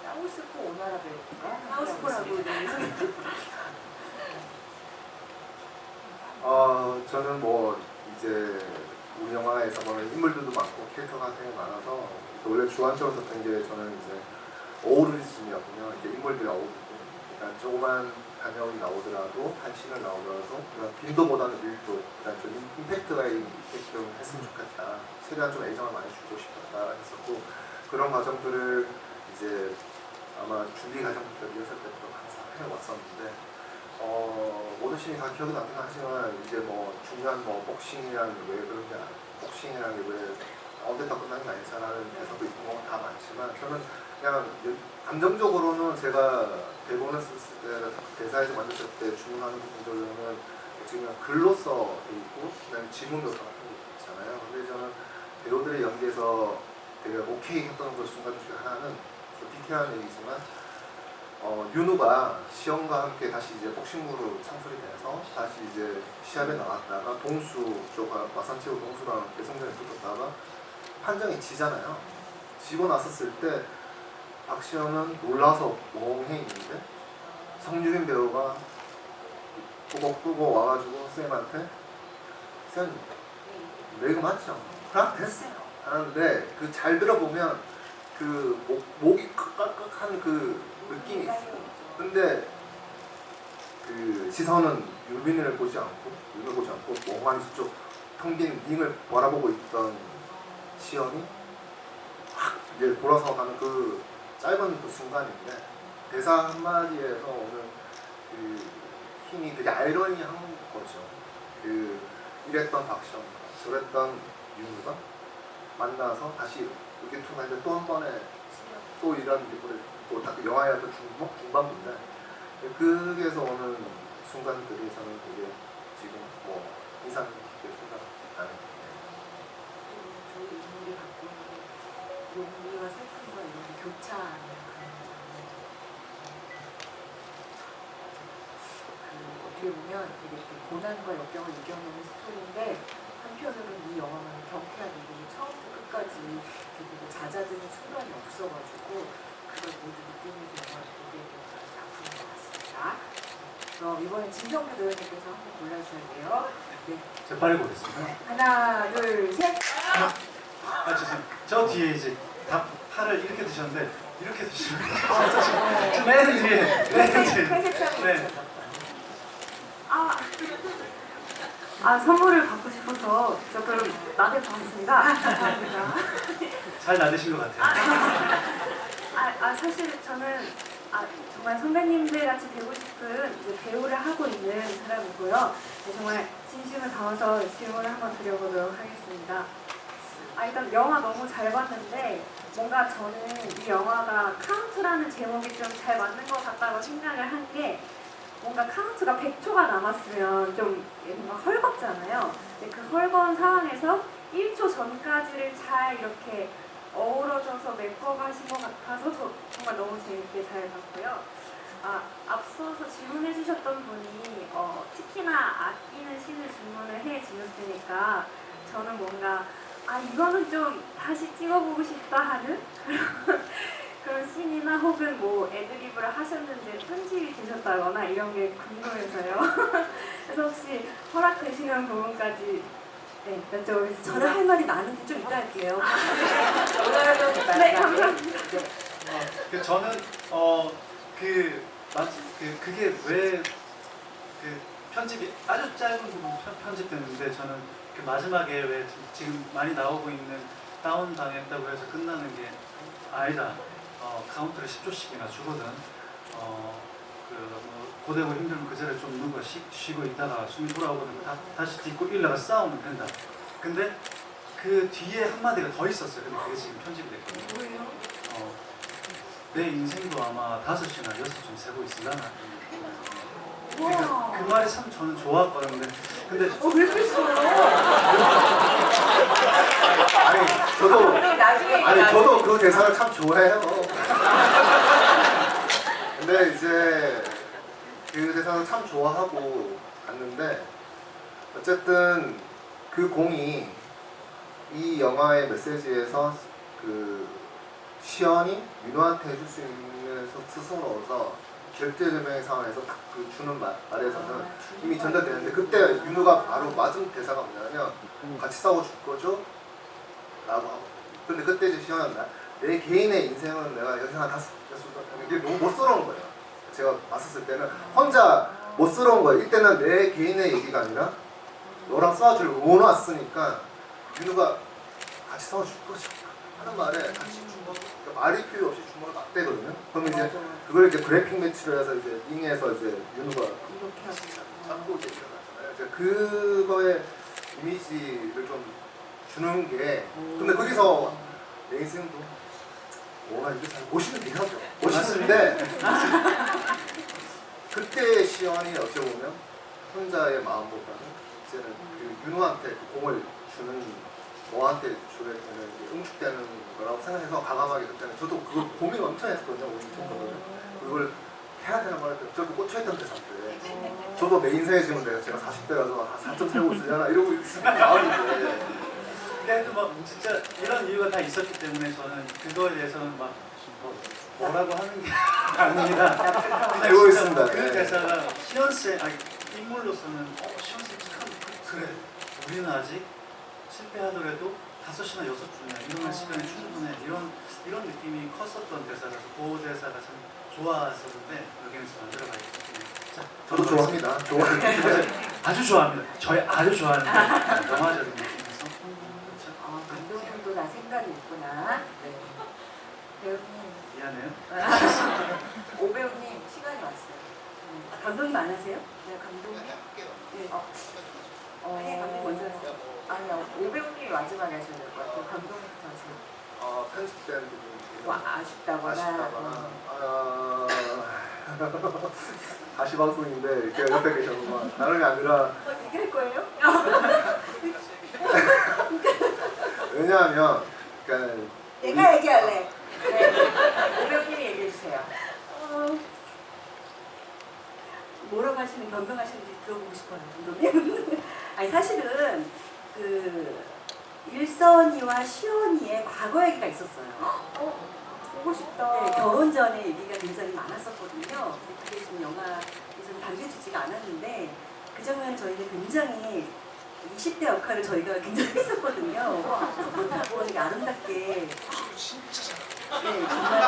Speaker 1: 사우스포 오나라 배우인가?
Speaker 4: 사우스포라고 네.
Speaker 5: 저는 뭐 이제 우리 영화에서 보는 인물들도 많고 캐릭터가 되게 많아서 원래 주관적으로 썼던 게 저는 이제 오리지즘이었군요. 이제 인물들이 어우르고 그러니까 조그만 단역이 나오더라도 한 씬을 나오더라도 빈도보다는 밀도, 그러니까 좀 임팩트가 있게끔 했으면 좋겠다. 최대한 좀 애정을 많이 주고 싶었다 했었고 그런 과정들을 이제 아마 준비 과정부터 리허설 때부터 항상 해왔었는데 모든 씬이 다 기억이 남긴 하지만 이제 뭐 중요한 뭐 복싱이란 왜 그런 게 복싱이란 게 왜 언제다 끝나는 게 아니잖아는 대사도 있고 뭐 다 많지만 저는 그냥 감정적으로는 제가 대본을 쓸 때 대사에서 만들었을 때 주문하는 부분들은 지금 글로써 돼 있고 그다음에 지문으로 같은 게 있잖아요. 근데 저는 배우들의 연기에서 되게 오케이 했던 그 순간 중에 하나는 디테일한 얘기지만 윤우가 시험과 함께 다시 이제 복싱부로 창설이 돼서 다시 이제 시합에 나왔다가 동수 쪽 마산체로 동수랑 대성전에 붙었다가 판정이 지잖아요. 지고 났었을 때 박시현은 놀라서 멍해 있는데 성유빈 배우가 꾸벅꾸벅 와가지고 쌤한테 쌤 레그 맞죠? 그럼 됐어요 하는데 그 잘 들어보면 그 목이 깍깍한 그 느낌이 있어요. 근데 그 시선은 유빈을 보지 않고 윤을 보지 않고 멍하니 저쪽 텅 빈 링을 바라보고 있던 시연이 확 이제 돌아서 가는 그 짧은 그 순간인데 대사 한마디에서 오는 그 힘이 되게 아이러니한 거죠. 그 이랬던 박시영, 저랬던 윤우가 만나서 다시 이렇게 통하는데 또 한 번에 또 이런 또딱 영화의 어떤 중반부인데 그게서 오는 순간들이 저는 되게 지금 뭐 인상 깊게 생각나는
Speaker 1: 저희 인물이 갖고 있는 용기와 슬픔과 이런 게 교차하는 그런 장면. 어떻게 보면 되게 고난과 역경을 이겨내는 스토리인데 한편으로는 이 영화는 경쾌하게 처음부터 끝까지 되게 잦아드는 순간이 없어가지고 그걸 모두 느끼는 영화가 되게 작품인 것 같습니다. 그럼 이번에 진성 배우님께서 한번 골라주셔야 돼요. 네.
Speaker 3: 제가 빠르게 보겠습니다.
Speaker 1: 하나, 둘, 셋.
Speaker 3: 아 죄송해요. 저 뒤에 이제 다 팔을 이렇게 드셨는데 이렇게 드시는 거예요. 맨 뒤에.
Speaker 1: 회색 상
Speaker 3: 네.
Speaker 6: 선물을 받고 싶어서 조금 나대 봤습니다. 감사합니다.
Speaker 3: 잘 나드신 것 같아요.
Speaker 6: 사실 저는 정말 선배님들 같이 되고 싶은 이제 배우를 하고 있는 사람이고요. 정말 진심을 담아서 질문을 한번 드려보도록 하겠습니다. 일단 영화 너무 잘 봤는데 뭔가 저는 이 영화가 카운트라는 제목이 좀 잘 맞는 것 같다고 생각을 한 게 뭔가 카운트가 100초가 남았으면 좀 뭔가 헐겁잖아요. 근데 그 헐거운 상황에서 1초 전까지를 잘 이렇게 어우러져서 메꿔가신 것 같아서 저 정말 너무 재밌게 잘 봤고요. 앞서서 질문해 주셨던 분이 특히나 아끼는 씬을 질문을 해 주셨으니까 저는 뭔가 이거는 좀 다시 찍어보고 싶다 하는 그런 씬이나 혹은 뭐 애드리브를 하셨는데 편집이 되셨다거나 이런 게 궁금해서요. 그래서 혹시 허락되시는 부분까지 여쭤보겠습니다.
Speaker 4: 저는 할 말이 많은데 좀 이따 할게요.
Speaker 6: 네, 감사합니다.
Speaker 3: 저는 그게 왜 그 편집이 아주 짧은 부분 편집됐는데 저는 그 마지막에 왜 지금 많이 나오고 있는 다운 당했다고 해서 끝나는 게 아니다. 카운트를 10초씩이나 주거든. 고되고 힘들면 그 자리에 좀 누가 쉬고 있다가 숨이 돌아오거든. 다시 딛고 일어나가 싸우면 된다. 근데 그 뒤에 한마디가 더 있었어요. 근데 그게 지금 편집이 됐거든요.
Speaker 1: 뭐예요?
Speaker 3: 내 인생도 아마 5시나 6좀 세고 있으려나. 그러니까 그 말이 참 저는 좋았거든요. 근데
Speaker 1: 왜 그랬어요?
Speaker 5: 저도 그 대사를 참 좋아해요. 근데 이제 그 대사를 참 좋아하고 갔는데 어쨌든 그 공이 이 영화의 메시지에서 그 시연이 윤호한테 해줄 수 있는 스승으로서 결대절명의 상황에서 딱 그 주는 말에서는 이미 전달되는데 그때 윤호가 바로 맞은 대사가 뭐냐면 같이 싸워 줄 거죠? 라고 하고 근데 그때 이제 시연은 내 개인의 인생은 내가 여기서 다 이게 너무 못스러운 거예요. 제가 봤었을 때는 혼자 못스러운 거예요. 이때는 내 개인의 얘기가 아니라 너랑 싸워줄 원 왔으니까 윤호가 같이 싸워줄 거죠 하는 말에 같이 주먹 그러니까 말이 필요 없이 주먹을 맞대거든요. 그러면 이제 그걸 이제 그래픽 매치로 해서 이제 링에서 이제 윤호가
Speaker 1: 이렇게 하시죠.
Speaker 5: 잡고 이제 일어나잖아요. 이제 그거의 이미지를 좀 주는 게 근데 거기서 내 인생도 이게 잘 멋있는 대사죠. 멋있는데 그때 시연이 어찌 보면 혼자의 마음보다는 이제는 그 윤호한테 그 공을 주는 너한테 줘야 되는 응축되는 거라고 생각해서 과감하게 그때는 저도 그걸 고민 엄청 했거든요. 그걸 해야 되는 거를 저도 꽂혀있던 대사인데 저도 내 인생에 지금 제가 40대라서 4점 살고 있으려나 이러고 있는 마음인데
Speaker 3: 그래도 막 진짜 이런 이유가 다 있었기 때문에 저는 그거에 대해서는 막 뭐라고 하는 게 아니라 그냥
Speaker 5: 알고
Speaker 3: 진짜
Speaker 5: 있습니다.
Speaker 3: 그
Speaker 5: 네.
Speaker 3: 대사가 시연쌤 인물로서는 시연쌤 참 그래 우리는 아직 실패하더라도 5시나 6주냐 이러면 시간이 충분해 이런 느낌이 컸었던 대사라서 그 대사가 참 좋았었는데 여기는 안 들어가겠습니다.
Speaker 5: 저도 좋아합니다. 좋아하는데
Speaker 3: 아주 좋아합니다. 저희 아주 좋아하는 영화적인 느낌에서 그렇죠?
Speaker 1: 감독님도 나 생각이 있구나. 네. 배우님,
Speaker 3: 미안해요.
Speaker 1: 오배우님 시간이 왔어요.
Speaker 4: 감독님 안 하세요?
Speaker 1: 네, 감독님.
Speaker 4: 네. 감독님 먼저 하세요.
Speaker 1: 아니요, 오배우님이 마지막에 하셔야 될 것 같아요. 감독님부터 하세요.
Speaker 5: 편집된 부분이
Speaker 1: 뭐 아쉽다거나.
Speaker 5: 다시 방송인데 이렇게 옆에 계셔서 다름이 아니라
Speaker 4: 얘기할 거예요?
Speaker 5: 왜냐하면 그러니까
Speaker 1: 내가 얘기할래. 네. 오배우님이 얘기해 주세요.
Speaker 4: 뭐라고 하시는 변명하시는지 들어보고 싶어요, 감독님. 아니 사실은 그 일선이와 시온이의 과거 얘기가 있었어요.
Speaker 1: 보고 싶다.
Speaker 4: 네, 결혼 전에 얘기가 굉장히 많았었거든요. 그게 지금 영화에서는 담겨지지 많지가 않았는데 그 장면은 저희는 굉장히 20대 역할을 저희가 굉장히 했었거든요. 풋풋하고 이렇게 아름답게. 네, 정말.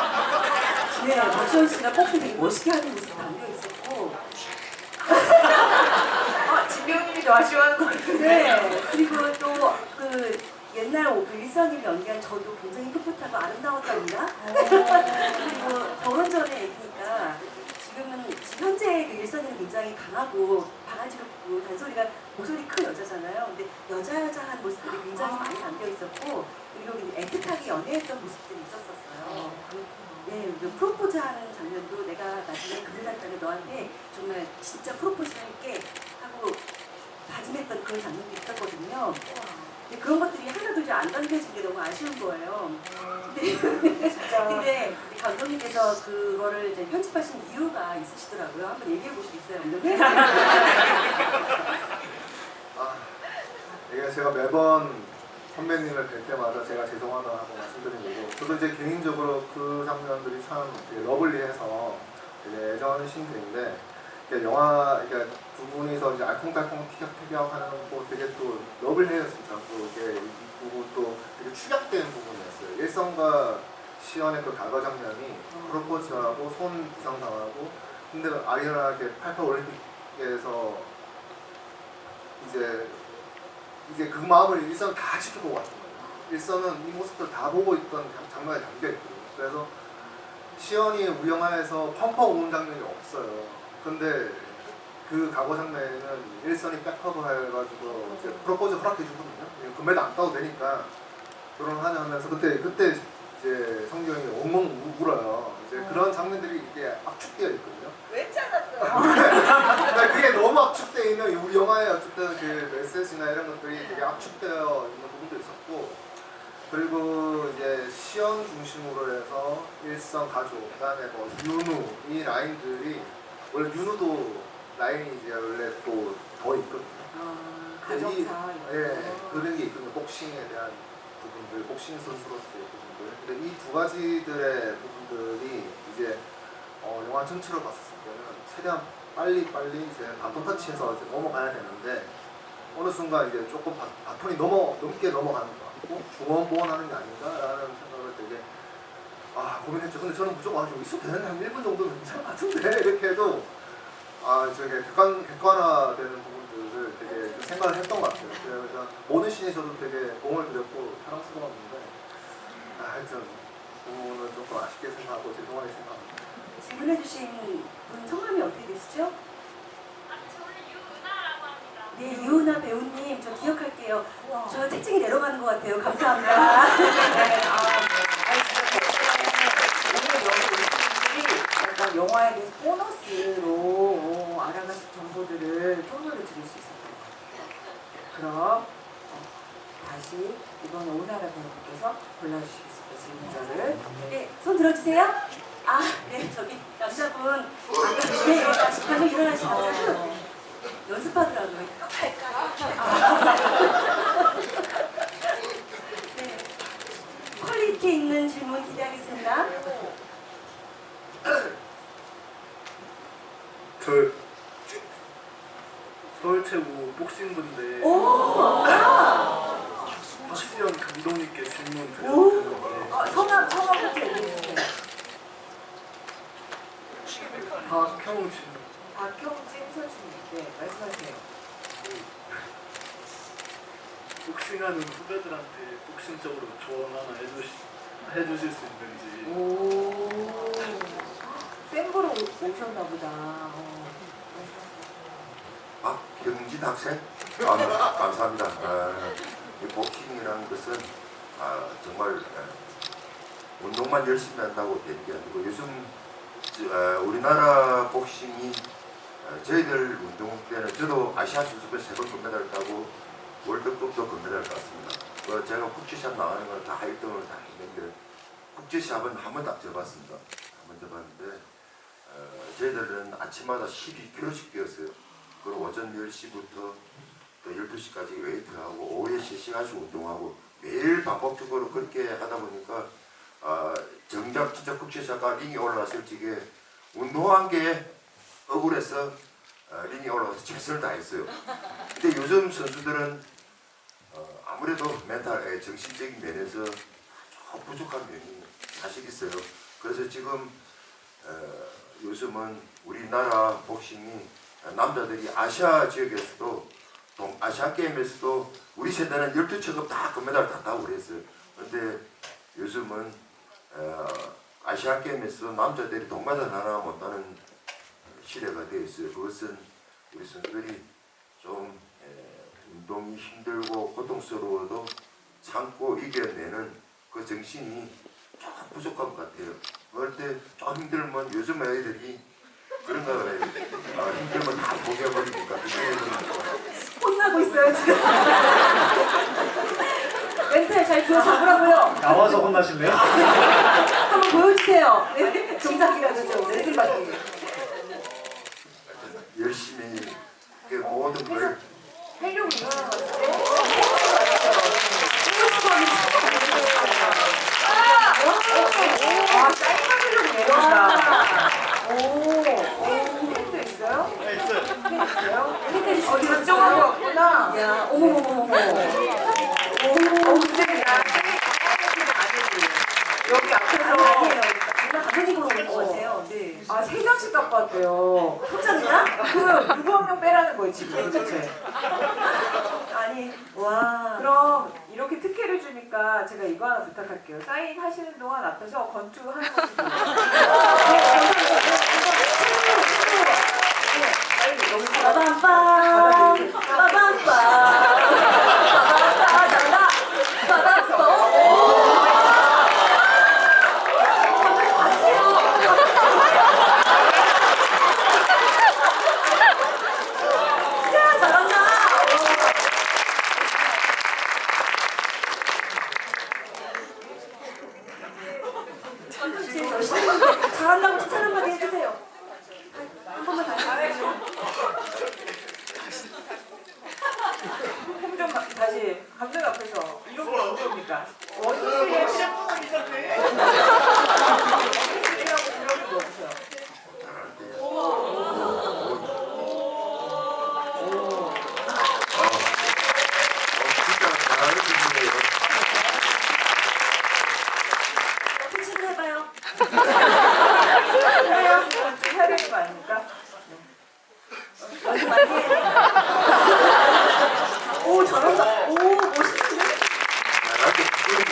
Speaker 4: 네, 박시원 씨가 복싱 되게 멋있게 하는 모습이 담겨 있었고.
Speaker 1: 진배우님이 더 아쉬워하는 것 같은데.
Speaker 4: 네, 그리고 또 그 옛날 그 일선님 연기한 저도 굉장히 풋풋하고 아름다웠답니다. 그리고 결혼 전에 얘기니까 지금 현재 그 일선이는 굉장히 강하고 바가지롭고 단소리가 목소리 큰 여자잖아요. 근데 여자한 모습들이 굉장히 많이 담겨 있었고 그리고 애틋하게 연애했던 모습들이 있었었어요. 네, 그 프로포즈하는 장면도 내가 나중에 그늘 났다는 너한테 정말 진짜 프로포즈를 할게 하고 다짐했던 그런 장면도 있었거든요. 근데 그런 것들이 하나도 이제 안 담겨진 게 너무 아쉬운 거예요. 근데 감독님께서 그거를 이제 편집하신 이유가 있으시더라고요. 한번 얘기해 보시겠어요?
Speaker 5: 이게 제가 매번 선배님을 뵐 때마다 제가 죄송하다고 말씀드린 거고 저도 이제 개인적으로 그 장면들이 참 되게 러블리해서 되게 애정하는 씬들인데 영화 그러니까 두 분이서 이제 알콩달콩 티격태격 하는 거 되게 또 러블리해요 진짜. 또 이게 이쁘고 또 되게 축약된 부분이었어요. 일성과 시연의 그 과거 장면이 프로포즈하고 손 부상당하고 근데 아이러니하게 88 올림픽에서 이제 그 마음을 일선은 다 지켜보고 왔던 거예요. 일선은 이 모습들 다 보고 있던 장면에 담겨있거든요. 그래서 시연이 우리 영화에서 펑펑 우는 장면이 없어요. 근데 그 과거 장면에는 일선이 백허브 해가지고 이제 프로포즈 허락해주거든요. 금메달 안 따도 되니까 결혼하냐 하면서 그때 이제 성경이 엉엉 울어요. 이제 그런 장면들이 이게 압축되어 있거든요.
Speaker 1: 왜 잘랐어요?
Speaker 5: 그러니까 그게 너무 압축되어 있는 우리 영화의 어쨌든 그 메시지나 이런 것들이 되게 압축되어 있는 부분도 있었고 그리고 이제 시연 중심으로 해서 일성 가족 그다음에 뭐 윤우 이 라인들이 원래 윤우도 라인이 이제 원래 또 더 있거든요.
Speaker 1: 가정사.
Speaker 5: 그런 게 있거든요. 복싱에 대한 부분들, 복싱 선수로서의 부분들. 근데 이 두 가지들의 부분들이 이제 영화 전체로 봤을 때는 최대한 빨리 이제 바톤 터치해서 이제 넘어가야 되는데 어느 순간 이제 조금 바톤이 넘게 넘어가는 것 같고 중원보원하는 게 아닌가라는 생각을 되게 고민했죠. 근데 저는 무조건 여기 있어도 되는데 한 1분 정도는 괜찮을 것 같은데 이렇게 해도 저게 객관화되는 부분들을 되게 좀 생각을 했던 것 같아요. 그래서 모든 씬에 저도 되게 도움을 드렸고 사랑스러웠는데 하여튼 그 부분은 조금 아쉽게 생각하고 죄송하게 생각합니다.
Speaker 4: 질문해주신 분 성함이 어떻게 되시죠?
Speaker 7: 저는 유은아라고 합니다.
Speaker 4: 네, 유은아 배우님 저 기억할게요. 저 채찍이 내려가는 것 같아요. 감사합니다.
Speaker 1: 오늘 여기 오신 분들이 약간 영화에 대해서 보너스로 알아가실 정보들을 통로를 드릴 수 있을 것 같아요. 그럼 다시 이번에 오나라 배우님께서 골라주시겠습니다. 질문자를.
Speaker 4: 네, 손 들어주세요. 네, 저기 남자분 방금 일어나신 남자분 연습하더라고요. 네, 퀄리티 있는 질문 기대하겠습니다.
Speaker 3: 저 서울최고 복싱부인데
Speaker 4: 오!
Speaker 3: 박시연 감독님께 질문
Speaker 4: 오!
Speaker 3: 드렸는데
Speaker 1: 성함부터 얘기해주세요.
Speaker 3: 박형진
Speaker 1: 박형진 선수님, 네, 말씀하세요.
Speaker 3: 복싱하는 후배들한테 복싱적으로 조언 하나 해주실 수 있는지.
Speaker 1: 오, 센부로 오셨나 보다.
Speaker 2: 박경진 학생? 감사합니다. 이 복싱이라는 것은 정말 운동만 열심히 한다고 되는 게 아니고 요즘 우리나라 복싱이 저희들 운동 때는 저도 아시안 선수권 3번 금메달을 따고 월드컵도 금메달을 땄습니다. 제가 국제시합 나가는 걸 다 1등을 다 했는데 국제시합은 한 번 딱 져봤습니다. 한 번 져봤는데 저희들은 아침마다 12km씩 뛰었어요. 그리고 오전 10시부터 또 12시까지 웨이트하고 오후에 3시간씩 운동하고 매일 반복적으로 그렇게 하다 보니까 정작 진짜 국제시합과 링에 올라왔을 적에 운동한 게 억울해서 링에 올라와서 최선을 다했어요. 근데 요즘 선수들은 아무래도 멘탈, 정신적인 면에서 좀 부족한 면이 사실 있어요. 그래서 지금 요즘은 우리나라 복싱이 남자들이 아시아 지역에서도 아시안 게임에서도 우리 세대는 12척업 다 금메달 다 따고 그랬어요. 근데 요즘은 아시안 게임에서 남자들이 동메달 하나 못 따는 시대가 되어 있어요. 그것은 우리 선수들이 좀 운동이 힘들고 고통스러워도 참고 이겨내는 그 정신이 조금 부족한 것 같아요. 그럴 때 좀 힘들면 요즘 애들이 그런가 그래요. 힘들면 다 포기해버리니까
Speaker 4: 혼나고 있어요 지금. 멘탈 잘 들어 잡으라고요.
Speaker 3: 나와서 혼나실래요?
Speaker 4: 한번 보여주세요. 네. 동작이라도 좀 레슨 받기.
Speaker 2: 열심히 그 모든 걸
Speaker 1: 하려고 일어나는 것 같은데. 아, 사인하려고 내려온다. 팬도 있어요?
Speaker 3: 네, 있어요.
Speaker 1: 팬 있어요?
Speaker 4: 팬까지
Speaker 1: 어디
Speaker 4: 진짜
Speaker 1: 저쪽으로
Speaker 4: 있어요?
Speaker 1: 왔구나.
Speaker 4: 야, 어머머머머머.
Speaker 1: 근데 나 여기 앞에서
Speaker 4: 아니에요. 정말 가만히 보러 온것 같아요. 네.
Speaker 1: 아, 세 장씩 갖고 왔대요.
Speaker 4: 포장이야?
Speaker 1: 그 누구 한 명 빼라는 거예요, 지금 도대체.
Speaker 4: 아니, 와.
Speaker 1: 그럼 이렇게 특혜를 주니까 제가 이거 하나 부탁할게요. 사인 하시는 동안 앞에서 건투 하는 거 좀. 너무
Speaker 4: 빠밤빰. 빠밤빰. 잘한다고 칭찬 한마디 해주세요. 한 번만 다시 해주세요.
Speaker 1: 좀 다시 감독 앞에서 이런 거 어디입니까? 원수의 원수이라고 이렇게 넣어주세요.
Speaker 2: 진짜 잘하는 분이에요.
Speaker 4: 칭찬 해봐요.
Speaker 1: 해야 해야 되는 거 아닙니까?
Speaker 4: 연습 많이 해. 오, 잘한다. 오, 멋있는데?
Speaker 2: 나한테 부끄러움이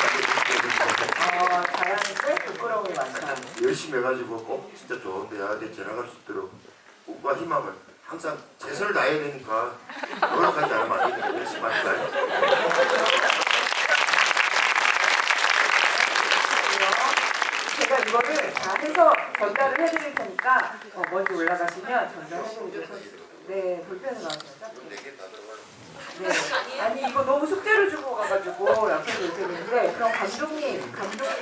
Speaker 1: 다양한데 부끄러움이 많다.
Speaker 2: 열심히 해가지고 꼭 진짜 좋은 대학에 전학할 수 있도록 꿈과 희망을 항상 최선을 다해야 되니까 노력하지 않으면 안 되니까 열심히 합시다.
Speaker 1: 제가 이거를 다 해서 전달을 해드릴 테니까 먼저 올라가시면 전달해드리겠습니다. 네, 볼펜을 나왔죠? 네. 아니 이거 너무 숙제를 주고 가가지고 옆에서 이렇게 했는데 그럼 감독님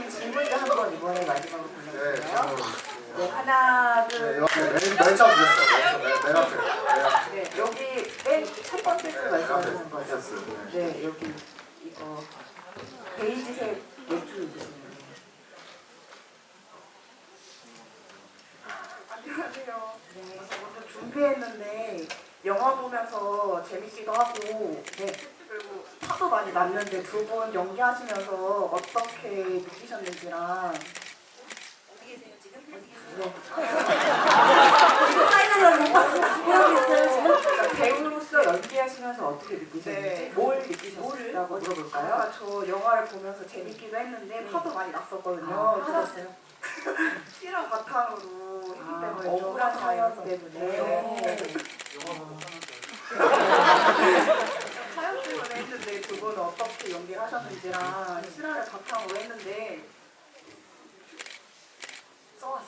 Speaker 1: 질문도 한번 이번에 마지막으로
Speaker 5: 네,
Speaker 1: 보내주세요.
Speaker 5: 저는
Speaker 1: 네, 하나,
Speaker 5: 네,
Speaker 1: 둘,
Speaker 5: 이렇게 맨 처음 드렸어요. 맨 앞에.
Speaker 1: 네, 여기 맨 첫 번째 줄 말씀하시는 거죠?
Speaker 5: 드렸어요.
Speaker 1: 네, 여기 이거 베이지색 맥주 입으시는 분. 안녕하세요. 네, 오늘 준비했는데 영화 보면서 재밌기도 하고, 네, 그리고 화도 많이 났는데 두 분 연기하시면서 어떻게 느끼셨는지랑.
Speaker 4: 어디 계세요, 지금? 어디 계세요?
Speaker 1: 네.
Speaker 4: 이거 사인하려고 못 봤어. 뭐라고 했어요, 지금?
Speaker 1: 그러니까 배우로서 연기하시면서 어떻게 느끼셨는지,
Speaker 4: 네.
Speaker 1: 뭘 느끼셨을까고 물어볼까요?
Speaker 6: 아, 저 영화를 보면서 재밌기도 했는데 파도 많이 났었거든요.
Speaker 4: 받았어요.
Speaker 6: 실화 바탕으로 했기 때문에 좀
Speaker 1: 억울한 사연
Speaker 6: 때문에
Speaker 1: 때문에.
Speaker 6: 사연 때문에 했는데 그거는 어떻게 연기를 하셨는지랑 실화를 바탕으로 했는데
Speaker 4: 써왔어.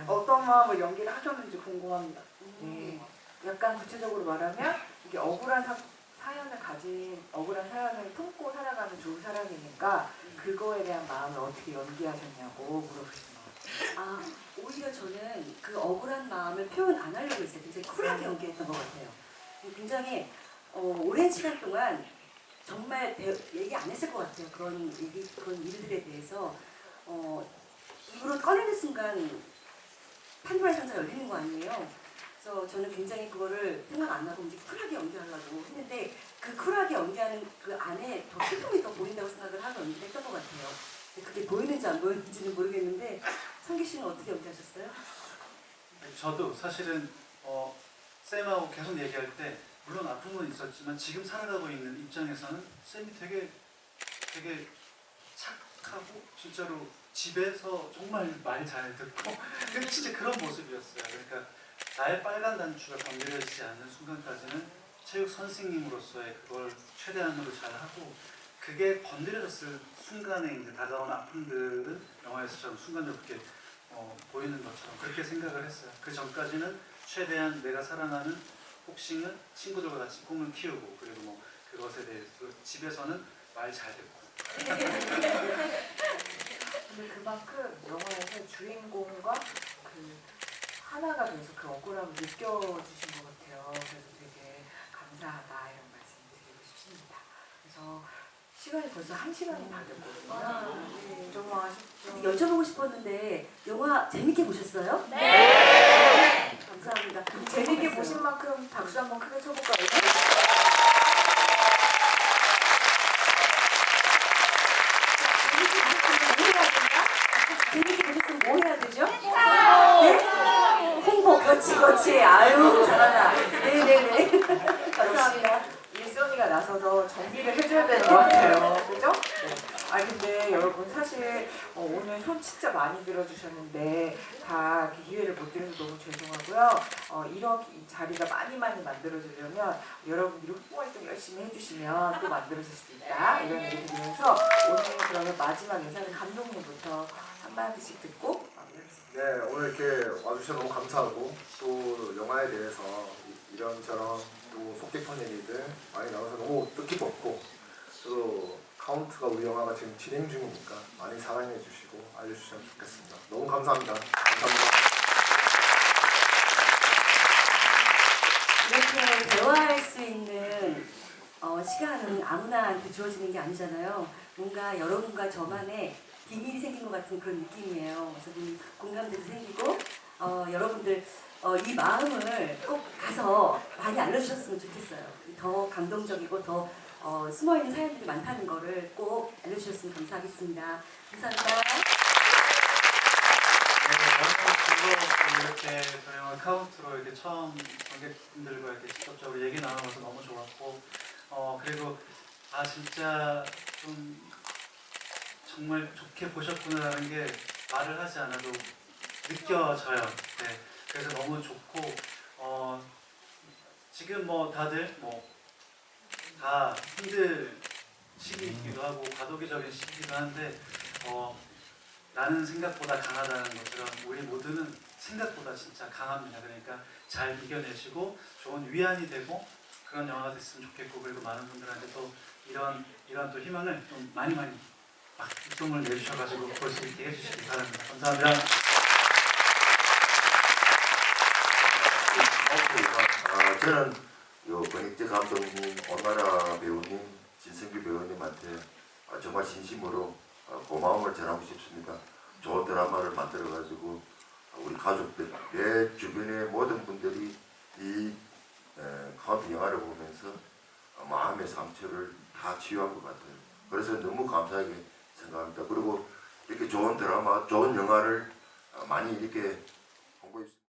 Speaker 6: 어떤 마음으로 연기를 하셨는지 궁금합니다.
Speaker 1: 네. 약간 구체적으로 말하면 이게 사연을 가진 억울한 사연을 품고 살아가는 두 사람이니까 그거에 대한 마음을 어떻게 연기하셨냐고 물어보시는 거예요.
Speaker 4: 아, 오히려 저는 그 억울한 마음을 표현 안 하려고 했어요. 굉장히 쿨하게 연기했던 것 같아요. 굉장히 오랜 시간 동안 정말 얘기 안 했을 것 같아요. 그런 일들에 대해서 입으로 꺼내는 순간 판도라의 상자가 열리는 거 아니에요. 그래서 저는 굉장히 그거를 생각 안 나고 이제 쿨하게 연기하려고 했는데 그 쿨하게 연기하는 그 안에 더 슬픔이 더 보인다고 생각을 하고 연기를 했던 것 같아요. 근데 그게 보이는지 안 보이는지는 모르겠는데 성기 씨는 어떻게 연기하셨어요?
Speaker 3: 저도 사실은 쌤하고 계속 얘기할 때 물론 아픔은 있었지만 지금 살아가고 있는 입장에서는 쌤이 되게 착하고 진짜로 집에서 정말 말 잘 듣고 근데 진짜 그런 모습이었어요. 그러니까 나의 빨간 단추가 건드려지지 않는 순간까지는 체육 선생님으로서의 그걸 최대한으로 잘하고 그게 건드려졌을 순간에 이제 다가온 아픔들은 영화에서처럼 순간적으로 그렇게 보이는 것처럼 그렇게 생각을 했어요. 그 전까지는 최대한 내가 사랑하는 복싱은 친구들과 같이 꿈을 키우고 그리고 뭐 그것에 대해서 집에서는 말 잘 듣고
Speaker 1: 근데 그만큼 영화에서 주인공과 그 하나가 돼서 그 억울함을 느껴주신 것 같아요. 그래서 되게 감사하다 이런 말씀 드리고 싶습니다. 그래서 시간이 벌써 1시간이 다 됐거든요. 네, 좀 아쉽죠.
Speaker 4: 여쭤보고 싶었는데 영화 재밌게 보셨어요? 네. 감사합니다.
Speaker 1: 재밌게 보신 만큼 박수 한번 크게 쳐볼까요?
Speaker 4: 재밌게 보셨으면 뭐 해야 되죠? 네? 홍보, 그렇지. 아유, 잘한다. 네네네. 감사합니다.
Speaker 1: 일선이가 나서서 정리를 해줘야 되는 것 같아요. 그죠? 네. 근데 여러분 사실 오늘 손 진짜 많이 들어주셨는데 다 이렇게 기회를 못 드려서 너무 죄송하고요. 이런 이 자리가 많이 만들어지려면 여러분들이 홍보활동 열심히 해주시면 또 만들어질 수 있다. 이런 얘기 드리면서 오늘 그러면 마지막 인사는 감독님부터 한마디씩 듣고 마무리하겠습니다.
Speaker 5: 네, 오늘 이렇게 와주셔서 너무 감사하고 또 영화에 대해서 이런저런 또 속 깊은 얘기들 많이 나와서 너무 뜻깊었고 또 카운트가 우리 영화가 지금 진행 중이니까 많이 사랑해 주시고 알려주시면 좋겠습니다. 너무 감사합니다. 감사합니다.
Speaker 4: 이렇게 대화할 수 있는 시간은 아무나한테 주어지는 게 아니잖아요. 뭔가 여러분과 저만의 비밀이 생긴 것 같은 그런 느낌이에요. 그래서 공감대도 생기고 여러분들 이 마음을 꼭 가서 많이 알려주셨으면 좋겠어요. 더 감동적이고 더 숨어있는 사연들이 많다는 거를 꼭 알려주셨으면 감사하겠습니다. 감사합니다.
Speaker 3: 저는 이렇게 저희 영화 카운트로 이렇게 처음 관객분들과 이렇게 직접적으로 얘기 나눠봐서 너무 좋았고 그리고 진짜 좀 정말 좋게 보셨구나라는 게 말을 하지 않아도 느껴져요. 네, 그래서 너무 좋고 지금 뭐 다들 다 힘들 시기이기도 하고 과도기적인 시기이기도 한데 나는 생각보다 강하다는 것처럼 우리 모두는 생각보다 진짜 강합니다. 그러니까 잘 이겨내시고 좋은 위안이 되고 그런 영화가 됐으면 좋겠고 그리고 많은 분들한테 또 이런 또 희망을 좀 많이 막 입소문을 내주셔가지고 볼 수 있게 해주시기 바랍니다. 감사합니다.
Speaker 2: 저는 권익재 감독님, 오나라 배우님, 진승규 배우님한테 정말 진심으로 고마움을 전하고 싶습니다. 좋은 드라마를 만들어가지고 우리 가족들, 내 주변의 모든 분들이 이 카운트 영화를 보면서 마음의 상처를 다 치유한 것 같아요. 그래서 너무 감사하게 생각합니다. 그리고 이렇게 좋은 드라마, 좋은 영화를 많이 이렇게 홍보해 주세요.